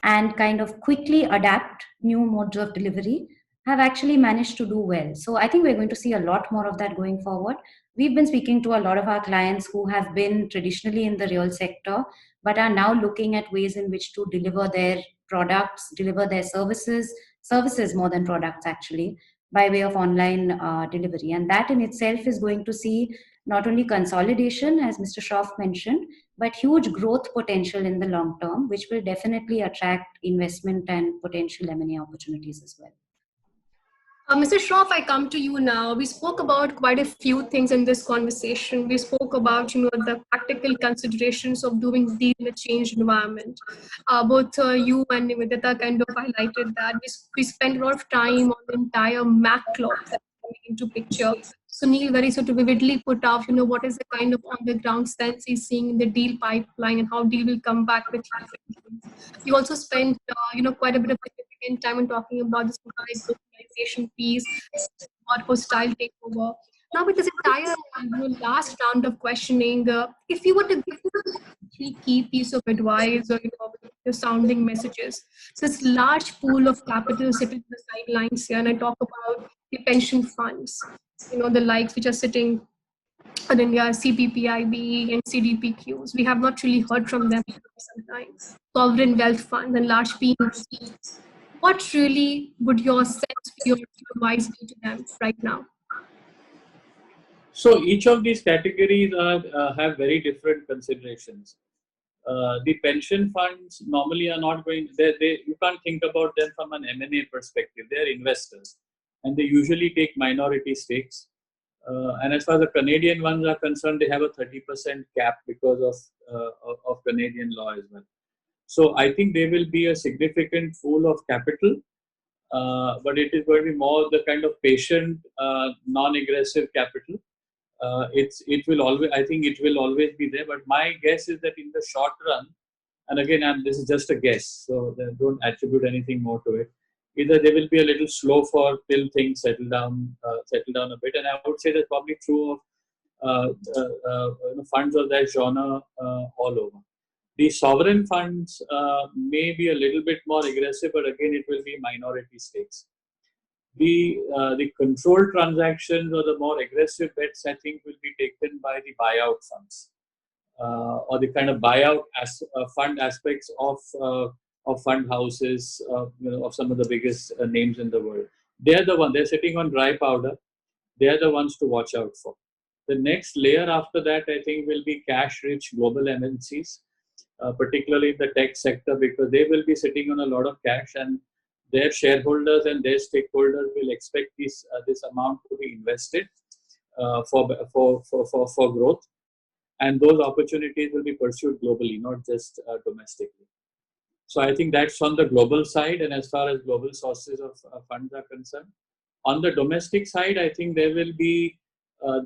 and kind of quickly adapt new modes of delivery have actually managed to do well. So I think we're going to see a lot more of that going forward. We've been speaking to a lot of our clients who have been traditionally in the real sector, but are now looking at ways in which to deliver their products, deliver their services more than products actually, by way of online delivery. And that in itself is going to see not only consolidation, as Mr. Shroff mentioned, but huge growth potential in the long term, which will definitely attract investment and potential M&A opportunities as well. Mr. Shroff, I come to you now. We spoke about quite a few things in this conversation. We spoke about, the practical considerations of doing deal in a changed environment. Both you and Nivedita kind of highlighted that. We spent a lot of time on the entire MAC clause that's coming into picture. Sunil very sort of vividly put out, what is the kind of on-the-ground sense he's seeing in the deal pipeline and how deal will come back with huge. We also spent, quite a bit of significant time in talking about this globalization piece, about hostile takeover. Now, with this entire last round of questioning, if you were to give 3 key pieces of advice or your sounding messages, so this large pool of capital sitting on the sidelines here, and I talk about the pension funds, the likes which are sitting in India, CPPIB and CDPQs. We have not really heard from them for some time. Sovereign wealth funds and large PEs. What really would your sense, your advice be to them right now? So each of these categories have very different considerations. The pension funds normally are not going. You can't think about them from an M&A perspective. They are investors. and they usually take minority stakes. And as far as the Canadian ones are concerned, they have a 30% cap because of Canadian law as well. So I think there will be a significant pool of capital, but it is going to be more the kind of patient, non-aggressive capital. It will always, I think it will always be there. But my guess is that in the short run, and again, this is just a guess, so don't attribute anything more to it. Either they will be a little slow till things settle down a bit, and I would say that's probably true of funds of that genre all over. The sovereign funds may be a little bit more aggressive, but again, it will be minority stakes. The controlled transactions or the more aggressive bets, I think, will be taken by the buyout funds or the kind of buyout fund aspects of fund houses, of some of the biggest names in the world. They're the ones. They're sitting on dry powder. They're the ones to watch out for. The next layer after that, I think, will be cash-rich global MNCs, particularly in the tech sector, because they will be sitting on a lot of cash, and their shareholders and their stakeholders will expect this amount to be invested for growth, and those opportunities will be pursued globally, not just domestically. So I think that's on the global side, and as far as global sources of funds are concerned. On the domestic side, I think there will be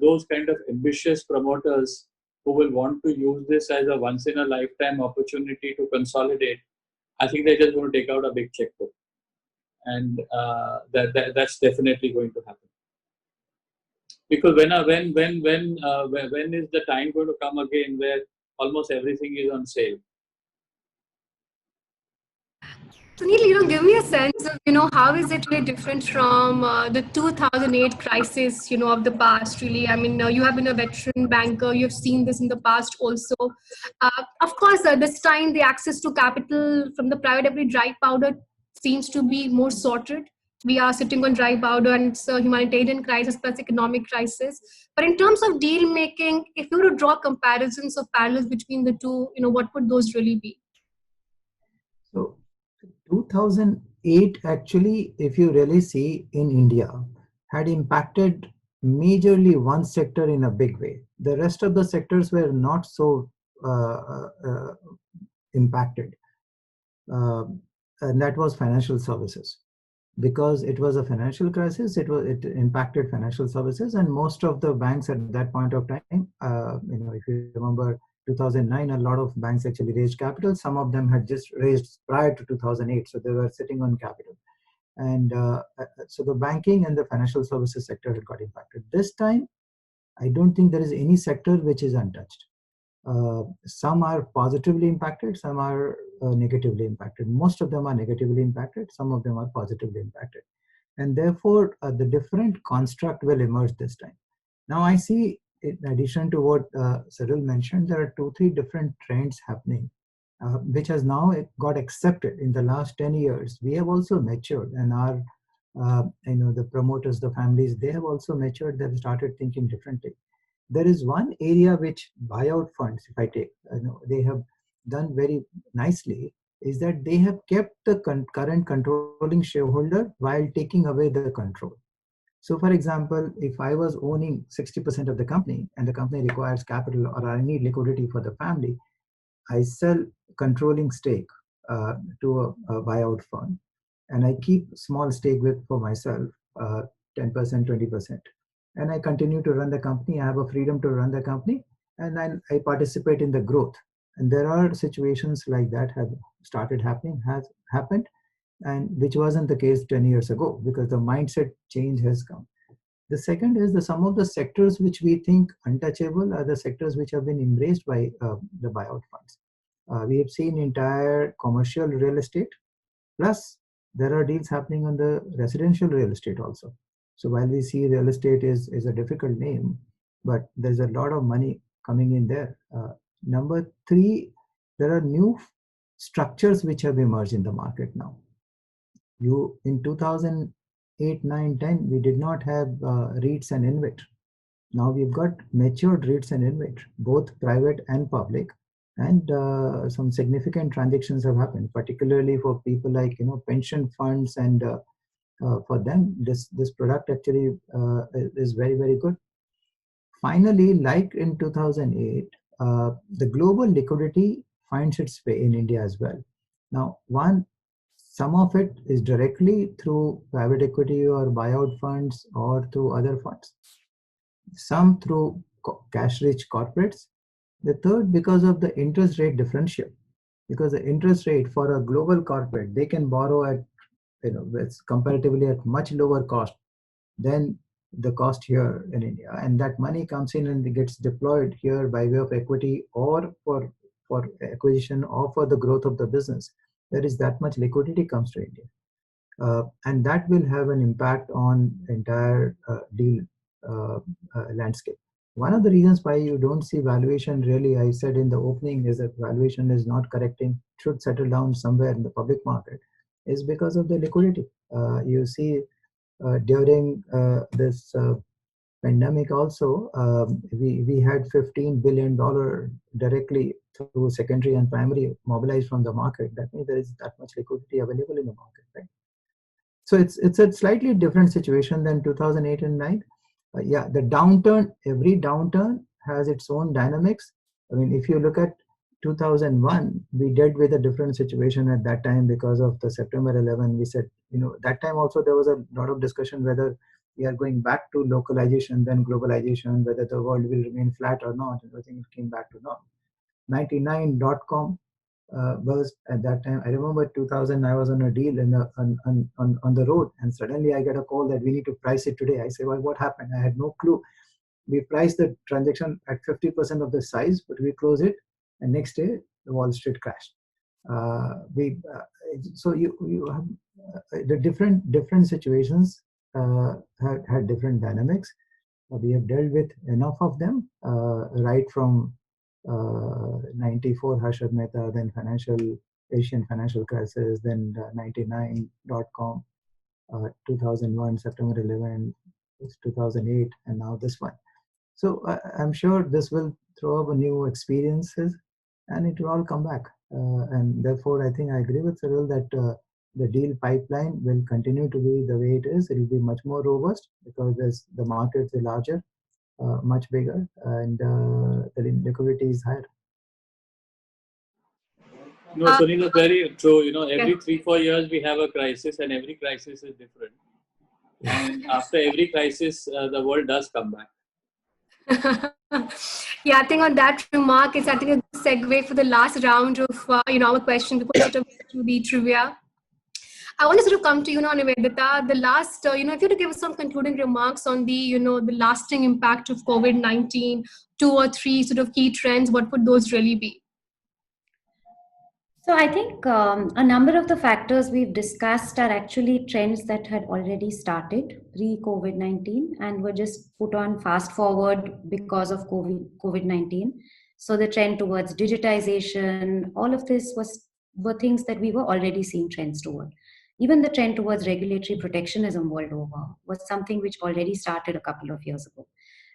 those kind of ambitious promoters who will want to use this as a once-in-a-lifetime opportunity to consolidate. I think they're just going to take out a big checkbook, and that's definitely going to happen. Because when is the time going to come again where almost everything is on sale? Sunil, give me a sense of, how is it really different from the 2008 crisis, of the past, really? I mean, you have been a veteran banker. You've seen this in the past also. Of course, this time the access to capital from the private equity dry powder seems to be more sorted. We are sitting on dry powder, and it's a humanitarian crisis plus economic crisis. But in terms of deal making, if you were to draw comparisons or parallels between the two, what would those really be? So 2008, actually, if you really see in India, had impacted majorly one sector in a big way. The rest of the sectors were not so impacted. And that was financial services. Because it was a financial crisis, it impacted financial services, and most of the banks at that point of time, if you remember 2009, a lot of banks actually raised capital. Some of them had just raised prior to 2008, so they were sitting on capital. And so the banking and the financial services sector had got impacted. This time, I don't think there is any sector which is untouched. Some are positively impacted, some are negatively impacted. Most of them are negatively impacted, some of them are positively impacted. And therefore, the different construct will emerge this time. Now, I see, in addition to what Cyril mentioned, there are 2-3 different trends happening, which has now got accepted in the last 10 years. We have also matured, and our, the promoters, the families, they have also matured. They've started thinking differently. There is one area which buyout funds, if I take, they have done very nicely, is that they have kept the current controlling shareholder while taking away the control. So for example, if I was owning 60% of the company and the company requires capital or I need liquidity for the family, I sell controlling stake to a buyout fund, and I keep small stake for myself, 10%, 20%. And I continue to run the company. I have a freedom to run the company, and then I participate in the growth. And there are situations like that have started happening, has happened, and which wasn't the case 10 years ago, because the mindset change has come. The second is some of the sectors which we think untouchable are the sectors which have been embraced by the buyout funds. We have seen entire commercial real estate, plus there are deals happening on the residential real estate also. So while we see real estate is a difficult name, but there's a lot of money coming in there. Number 3, there are new structures which have emerged in the market now. In 2008, 9, 10, we did not have REITs and InvIT. Now we've got matured REITs and InvIT, both private and public, and some significant transactions have happened, particularly for people like pension funds and for them, this product actually is very, very good. Finally, like in 2008, the global liquidity finds its way in India as well. Now, some of it is directly through private equity or buyout funds or through other funds. Some through cash-rich corporates. The third, because of the interest rate differential. Because the interest rate for a global corporate, they can borrow at, it's comparatively at much lower cost than the cost here in India, and that money comes in and gets deployed here by way of equity or for acquisition or for the growth of the business. There is that much liquidity comes to India, and that will have an impact on entire deal landscape. One of the reasons why you don't see valuation really, I said in the opening, is that valuation is not correcting, should settle down somewhere in the public market, is because of the liquidity. You see during this pandemic also, we had $15 billion directly through secondary and primary mobilized from the market. That means there is that much liquidity available in the market, right? So it's a slightly different situation than 2008 and 9. Yeah, the downturn, every downturn has its own dynamics. I mean, if you look at 2001, we dealt with a different situation at that time because of the September 11. We said, that time also there was a lot of discussion whether we are going back to localization, then globalization, whether the world will remain flat or not. Everything came back to normal. 99.com burst at that time. I remember 2000, I was on a deal on the road, and suddenly I get a call that we need to price it today. I say, well, what happened? I had no clue. We priced the transaction at 50% of the size, but we closed it, and next day the Wall Street crashed. So you have the different situations had different dynamics. We have dealt with enough of them, right from 94 Harshad Mehta, then Asian financial crisis, then 99.com, 2001 September 11, 2008, and now this one. So I'm sure this will throw up new experiences, and it will all come back. And therefore, I think I agree with Cyril that the deal pipeline will continue to be the way it is. It will be much more robust because the markets are larger, much bigger, and the liquidity is higher. No, Sunil, is very true. Every 3-4 years we have a crisis, and every crisis is different. And after every crisis, the world does come back. Yeah, I think on that remark, it's a segue for the last round of our question before we sort of to the trivia. I want to sort of come to Nivedita. The last, if you were to give us some concluding remarks on the the lasting impact of COVID-19, 2 or 3 sort of key trends, what would those really be? So I think a number of the factors we've discussed are actually trends that had already started pre-COVID-19 and were just put on fast forward because of COVID-19. So the trend towards digitization, all of this were things that we were already seeing trends toward. Even the trend towards regulatory protectionism world over was something which already started a couple of years ago.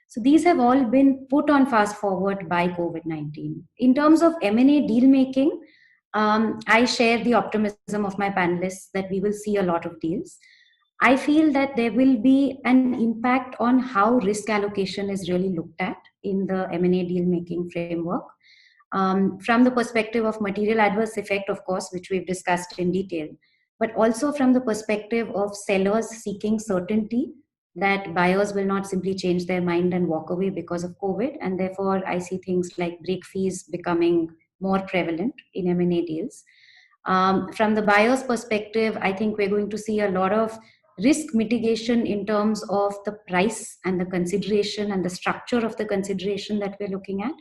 So these have all been put on fast forward by COVID-19. In terms of M&A deal making, I share the optimism of my panelists that we will see a lot of deals. I feel that there will be an impact on how risk allocation is really looked at in the M&A deal making framework. From the perspective of material adverse effect, of course, which we've discussed in detail, but also from the perspective of sellers seeking certainty that buyers will not simply change their mind and walk away because of COVID. And therefore, I see things like break fees becoming more prevalent in M&A deals. From the buyer's perspective, I think we're going to see a lot of risk mitigation in terms of the price and the consideration and the structure of the consideration that we're looking at.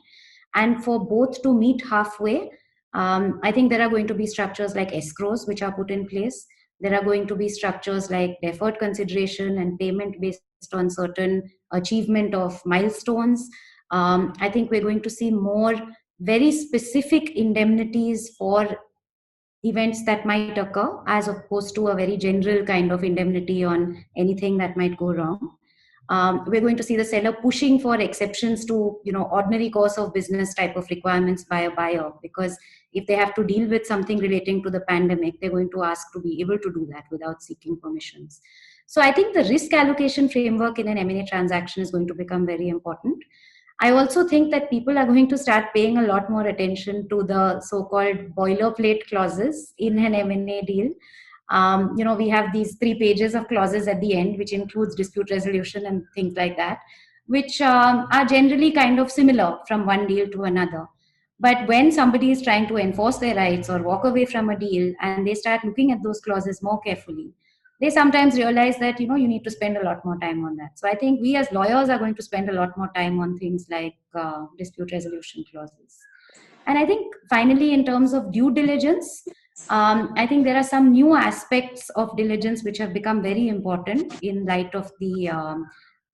And for both to meet halfway, I think there are going to be structures like escrows which are put in place. There are going to be structures like deferred consideration and payment based on certain achievement of milestones. I think we're going to see more very specific indemnities for events that might occur as opposed to a very general kind of indemnity on anything that might go wrong. We're going to see the seller pushing for exceptions to ordinary course of business type of requirements by a buyer, because If they have to deal with something relating to the pandemic, they're going to ask to be able to do that without seeking permissions. So I think the risk allocation framework in an M&A transaction is going to become very important. I also think that people are going to start paying a lot more attention to the so-called boilerplate clauses in an M&A deal. We have these 3 pages of clauses at the end, which includes dispute resolution and things like that, which are generally kind of similar from one deal to another. But when somebody is trying to enforce their rights or walk away from a deal and they start looking at those clauses more carefully, they sometimes realize that, you need to spend a lot more time on that. So I think we as lawyers are going to spend a lot more time on things like dispute resolution clauses. And I think finally, in terms of due diligence, I think there are some new aspects of diligence which have become very important in light of the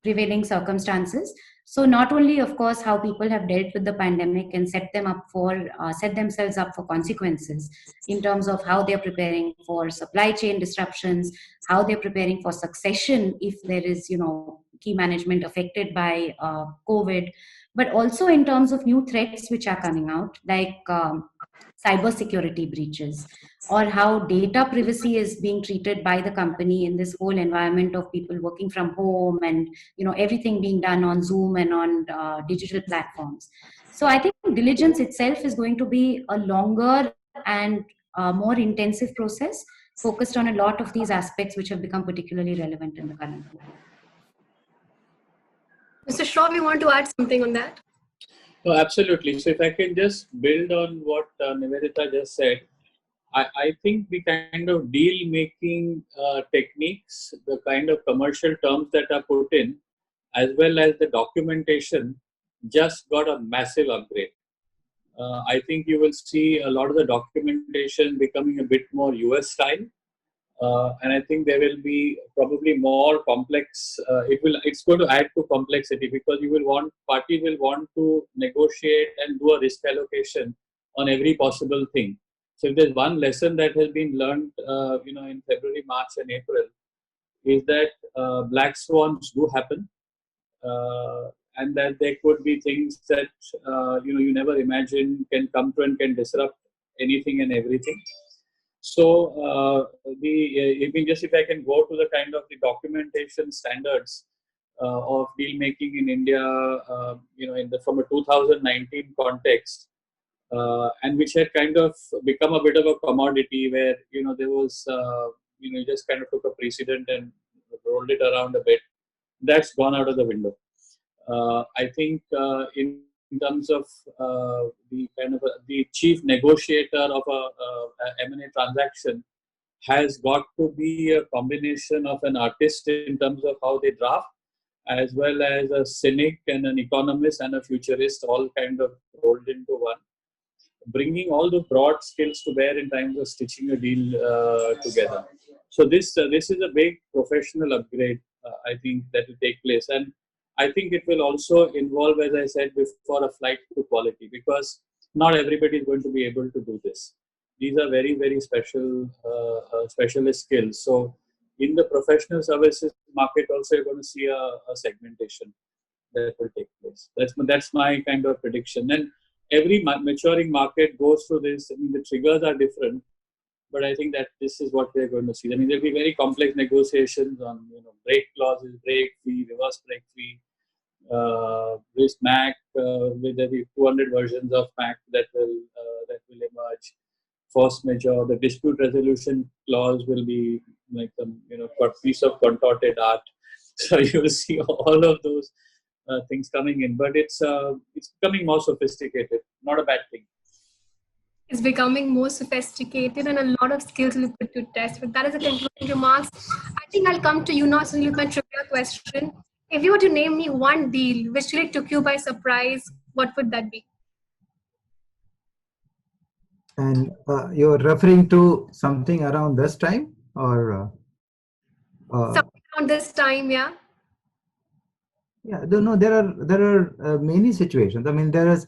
prevailing circumstances. So not only, of course, how people have dealt with the pandemic and set themselves up for consequences in terms of how they're preparing for supply chain disruptions, how they're preparing for succession if there is, key management affected by COVID, but also in terms of new threats which are coming out, like cybersecurity breaches, or how data privacy is being treated by the company in this whole environment of people working from home and everything being done on Zoom and on digital platforms. So I think diligence itself is going to be a longer and more intensive process, focused on a lot of these aspects which have become particularly relevant in the current world. Mr. Shroff, you want to add something on that? No, absolutely. So if I can just build on what Nivedita just said, I think the kind of deal making techniques, the kind of commercial terms that are put in, as well as the documentation, just got a massive upgrade. I think you will see a lot of the documentation becoming a bit more US style. And I think there will be probably more complex. It's going to add to complexity, because parties will want to negotiate and do a risk allocation on every possible thing. So if there's one lesson that has been learned, in February, March, and April, is that black swans do happen, and that there could be things that you never imagine can come to and can disrupt anything and everything. So if I can go to the kind of the documentation standards of deal making in India, from a 2019 context, and which had kind of become a bit of a commodity, where there was you just kind of took a precedent and rolled it around a bit. That's gone out of the window. I think in terms of the chief negotiator of a M&A transaction has got to be a combination of an artist in terms of how they draft, as well as a cynic and an economist and a futurist, all kind of rolled into one, bringing all the broad skills to bear in terms of stitching a deal together. So this is a big professional upgrade, I think, that will take place. And I think it will also involve, as I said before, a flight to quality, because not everybody is going to be able to do this. These are very, very specialist skills. So in the professional services market also, you're going to see a segmentation that will take place. That's my kind of prediction. And every maturing market goes through this. I mean, the triggers are different, but I think that this is what we're going to see. I mean, there'll be very complex negotiations on break clauses, break fee, reverse break fee, risk MAC, with the 200 versions of MAC that will emerge. Force majeure, the dispute resolution clause will be like a piece of contorted art. So you will see all of those things coming in, but it's becoming more sophisticated. Not a bad thing. It's becoming more sophisticated, and a lot of skills will be put to test. But that is a concluding remarks. I think I'll come to you now, so with my trivia question. If you were to name me one deal which really took you by surprise, what would that be? And you're referring to something around this time, or something around this time, yeah. Yeah, no, there are many situations. I mean, there is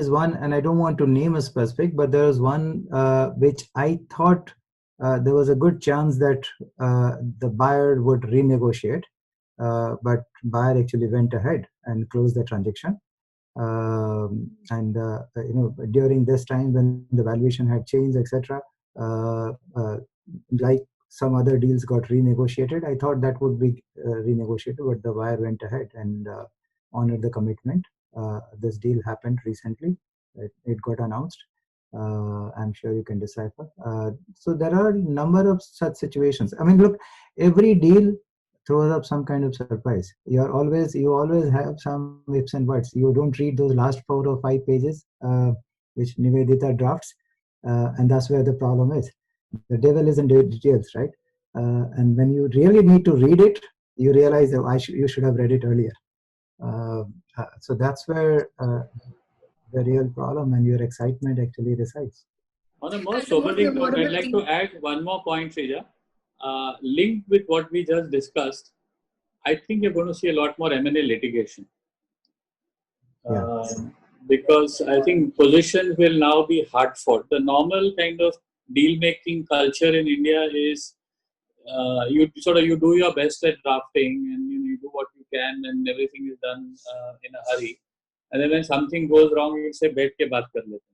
one, and I don't want to name a specific, but there is one which I thought there was a good chance that the buyer would renegotiate, but buyer actually went ahead and closed the transaction. and during this time when the valuation had changed, etc., like some other deals got renegotiated. I thought that would be renegotiated, but the buyer went ahead and honored the commitment. This deal happened recently. It got announced. I'm sure you can decipher. So there are a number of such situations. I mean, look, every deal throws up some kind of surprise. You always have some ifs and buts. You don't read those last 4 or 5 pages, which Nivedita drafts, and that's where the problem is. The devil is in the details, right? And when you really need to read it, you realize that you should have read it earlier. So that's where the real problem and your excitement actually resides. On a more sobering note, I'd like to add one more point, Shrija. Linked with what we just discussed, I think you're going to see a lot more M&A litigation. Because I think positions will now be hard fought. The normal kind of deal-making culture in India is you do your best at drafting and you do what you can and everything is done in a hurry. And then when something goes wrong, you say, "Baith ke baat kar lete."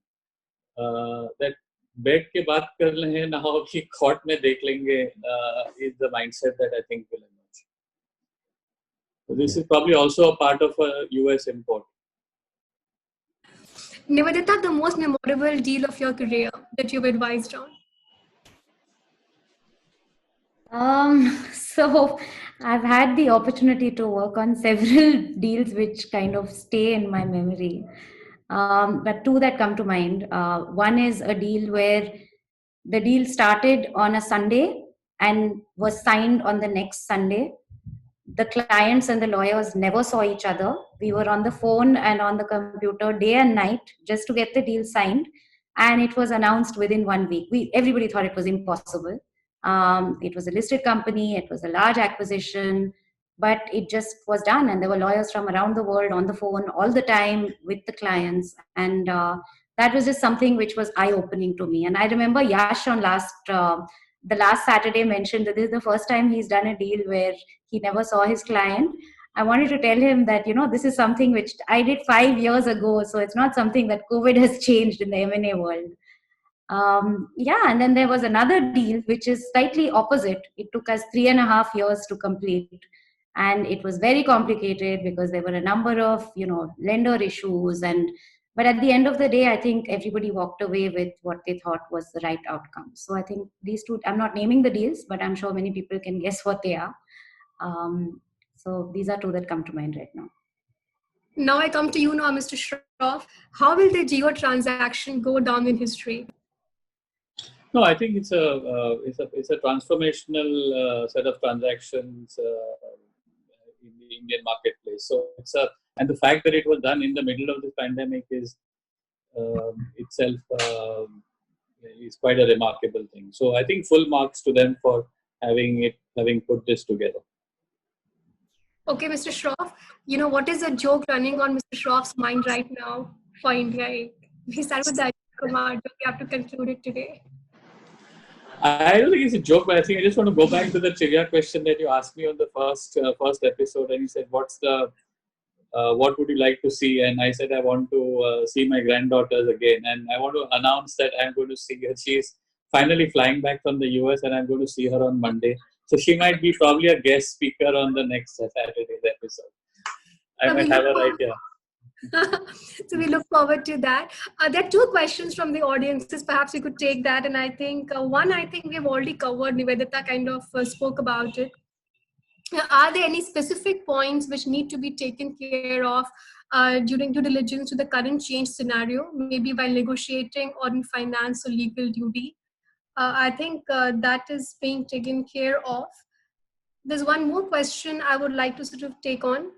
That "baith ke baat kar le na ho ki court mein dekh lenge" is the mindset that I think will emerge. So this is probably also a part of a US import. Nivedita, the most memorable deal of your career that you've advised on? So I've had the opportunity to work on several deals which kind of stay in my memory. But 2 that come to mind. One is a deal where the deal started on a Sunday and was signed on the next Sunday. The clients and the lawyers never saw each other. We were on the phone and on the computer day and night just to get the deal signed. And it was announced within 1 week. Everybody thought it was impossible. It was a listed company. It was a large acquisition, but it just was done. And there were lawyers from around the world on the phone all the time with the clients. And that was just something which was eye-opening to me. And I remember Yash on the last Saturday mentioned that this is the first time he's done a deal where he never saw his client. I wanted to tell him that, this is something which I did 5 years ago. So it's not something that COVID has changed in the M&A world. And then there was another deal which is slightly opposite. It took us 3.5 years to complete, and it was very complicated because there were a number of lender issues, but at the end of the day I think everybody walked away with what they thought was the right outcome. So I think these 2, I'm not naming the deals, but I'm sure many people can guess what they are. So these are 2 that come to mind right now. Now I come to you now, Mr. Shroff. How will the Jio transaction go down in history? No, I think it's a transformational set of transactions in the Indian marketplace. So and the fact that it was done in the middle of the pandemic is itself is quite a remarkable thing. So I think full marks to them for having put this together. Okay, Mr. Shroff, what is a joke running on Mr. Shroff's mind right now for India? We start with that, Kumar. We have to conclude it today. I don't think it's a joke, but I think I just want to go back to the trivia question that you asked me on the first episode, and you said, what would you like to see? And I said, I want to see my granddaughters again. And I want to announce that I'm going to see her. She's finally flying back from the US and I'm going to see her on Monday. So she might be probably a guest speaker on the next Saturday's episode. I might have her right here. So we look forward to that. There are 2 questions from the audiences. Perhaps we could take that. And I think one, we've already covered. Nivedita kind of spoke about it. Are there any specific points which need to be taken care of during due diligence to the current change scenario, maybe while negotiating or in finance or legal duty? I think that is being taken care of. There's one more question I would like to sort of take on.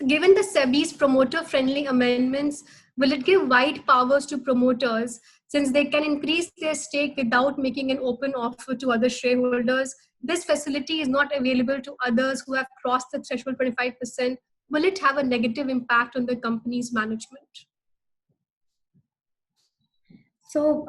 Given the SEBI's promoter-friendly amendments, will it give wide powers to promoters since they can increase their stake without making an open offer to other shareholders? This facility is not available to others who have crossed the threshold 25%. Will it have a negative impact on the company's management? So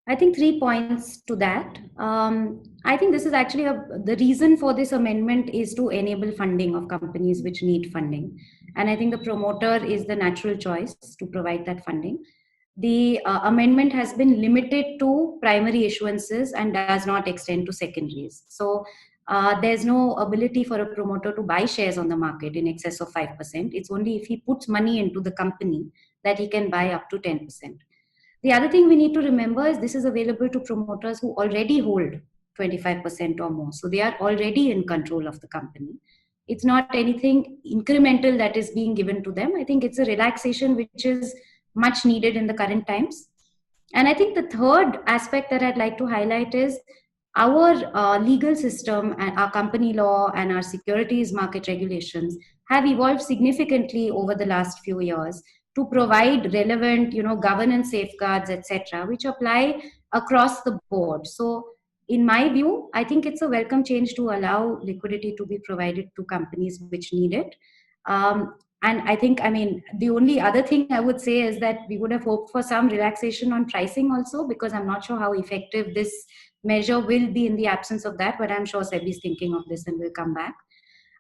I think 3 points to that. I think this is actually the reason for this amendment is to enable funding of companies which need funding. And I think the promoter is the natural choice to provide that funding. The amendment has been limited to primary issuances and does not extend to secondaries. So there's no ability for a promoter to buy shares on the market in excess of 5%. It's only if he puts money into the company that he can buy up to 10%. The other thing we need to remember is this is available to promoters who already hold 25% or more. So they are already in control of the company. It's not anything incremental that is being given to them. I think it's a relaxation which is much needed in the current times. And I think the third aspect that I'd like to highlight is our legal system and our company law and our securities market regulations have evolved significantly over the last few years to provide relevant, governance safeguards, etc., which apply across the board. So in my view, I think it's a welcome change to allow liquidity to be provided to companies which need it. And I think, the only other thing I would say is that we would have hoped for some relaxation on pricing also, because I'm not sure how effective this measure will be in the absence of that, but I'm sure SEBI is thinking of this and will come back.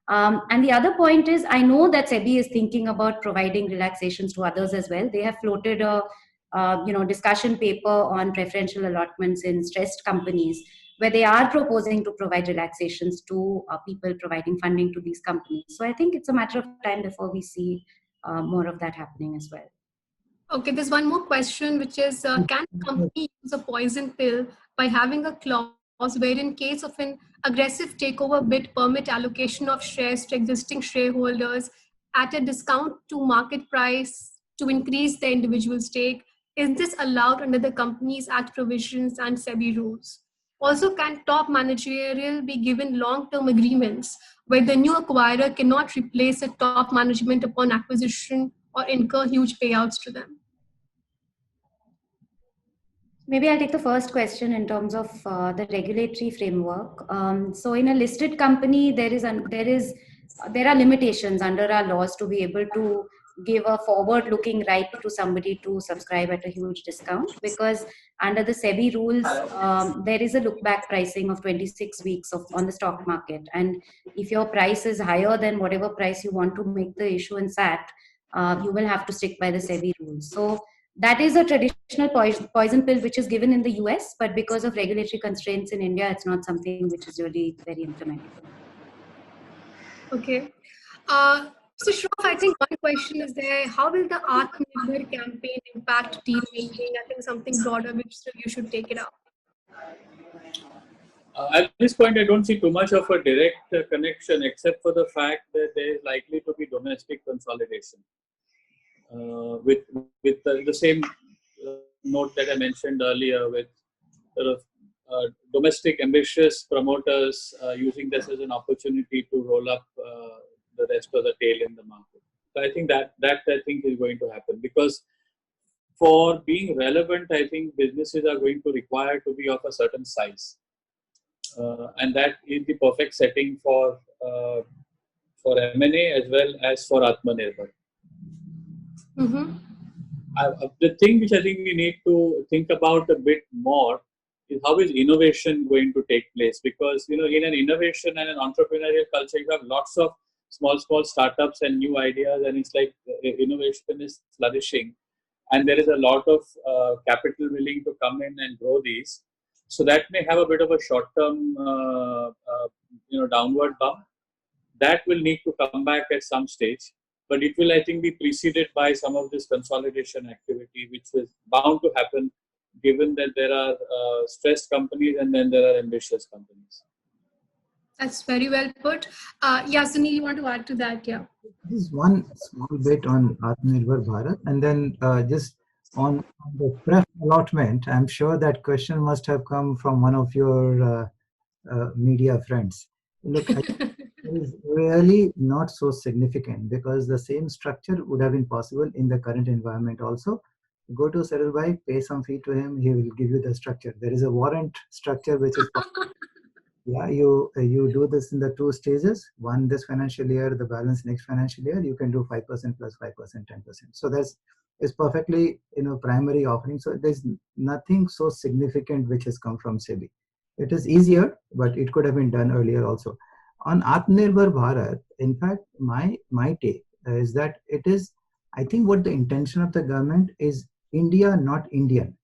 And the other point is, I know that SEBI is thinking about providing relaxations to others as well. They have floated a discussion paper on preferential allotments in stressed companies, where they are proposing to provide relaxations to people providing funding to these companies. So I think it's a matter of time before we see more of that happening as well. Okay, there's one more question, which is, can a company use a poison pill by having a clause where in case of an aggressive takeover bid permit allocation of shares to existing shareholders at a discount to market price to increase the individual stake? Is this allowed under the Companies Act provisions and SEBI rules? Also, can top managerial be given long-term agreements where the new acquirer cannot replace a top management upon acquisition or incur huge payouts to them? Maybe I'll take the first question in terms of the regulatory framework. So in a listed company, there are limitations under our laws to be able to give a forward-looking right to somebody to subscribe at a huge discount, because under the SEBI rules, there is a look-back pricing of 26 weeks on the stock market. And if your price is higher than whatever price you want to make the issuance at, you will have to stick by the SEBI rules. So that is a traditional poison pill which is given in the US, but because of regulatory constraints in India, it's not something which is really very implementable. Okay. So Shroff, I think one question is there, how will the Atmanirbhar campaign impact deal making? I think something broader which you should take it up. At this point, I don't see too much of a direct connection, except for the fact that there is likely to be domestic consolidation. With the same note that I mentioned earlier, with sort of domestic ambitious promoters using this as an opportunity to roll up the rest of the tail in the market. So I think that I think is going to happen, because for being relevant, I think businesses are going to require to be of a certain size, and that is the perfect setting for M&A as well as for Atmanirbhar. Mm-hmm. The thing which I think we need to think about a bit more is how is innovation going to take place, because in an innovation and an entrepreneurial culture, you have lots of small startups and new ideas, and it's like innovation is flourishing, and there is a lot of capital willing to come in and grow these. So that may have a bit of a short-term downward bump. That will need to come back at some stage, but it will, I think, be preceded by some of this consolidation activity, which is bound to happen, given that there are stressed companies and then there are ambitious companies. That's very well put. Sunil, you want to add to that? Yeah. Just one small bit on Atmanirbhar Bharat, and then just on the pref allotment. I'm sure that question must have come from one of your media friends. Look, it is really not so significant, because the same structure would have been possible in the current environment also. Go to Cyril Bhai, pay some fee to him, he will give you the structure. There is a warrant structure which is possible. Yeah, you do this in the 2 stages. One this financial year, the balance next financial year. You can do 5% plus 5%, 10%. So that's perfectly primary offering. So there's nothing so significant which has come from SEBI. It is easier, but it could have been done earlier also. On Atmanirbhar Bharat, in fact, my take is that it is, I think what the intention of the government is India, not Indian.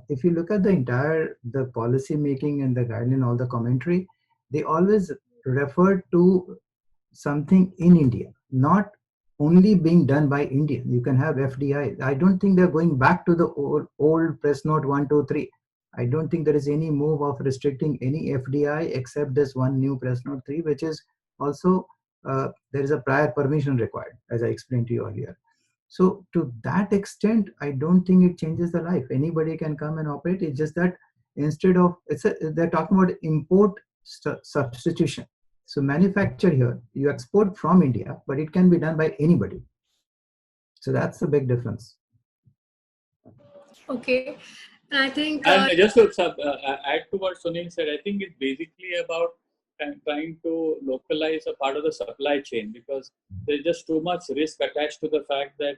If you look at the policy making and the guideline, all the commentary, they always refer to something in India, not only being done by India. You can have FDI. I don't think they're going back to the old press note 1, 2, 3. I don't think there is any move of restricting any FDI except this one new press note 3, which is also, there is a prior permission required, as I explained to you earlier. So to that extent, I don't think it changes the life. Anybody can come and operate. It's just that instead of, they're talking about import substitution. So manufacture here, you export from India, but it can be done by anybody. So that's the big difference. Okay. And I think... and just to add to what Sunil said, I think it's basically about trying to localize a part of the supply chain, because there's just too much risk attached to the fact that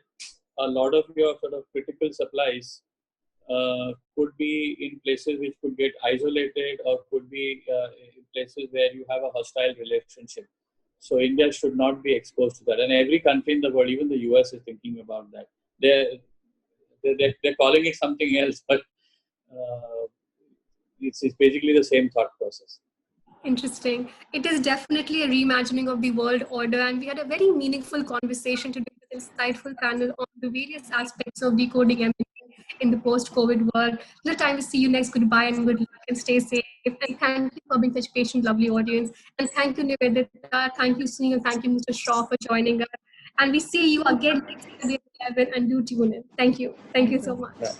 a lot of your sort of critical supplies could be in places which could get isolated, or could be in places where you have a hostile relationship. So India should not be exposed to that. And every country in the world, even the US, is thinking about that. They're calling it something else, but it's basically the same thought process. Interesting. It is definitely a reimagining of the world order, and we had a very meaningful conversation today with an insightful panel on the various aspects of decoding everything in the post-COVID world. Till the time we see you next, goodbye and good luck and stay safe. And thank you for being such a patient, lovely audience. And thank you, Nivedita. Thank you, Sunil. Thank you, Mr. Shaw, for joining us. And we see you again next week at 11, and do tune in. Thank you. Thank you so much. Yeah.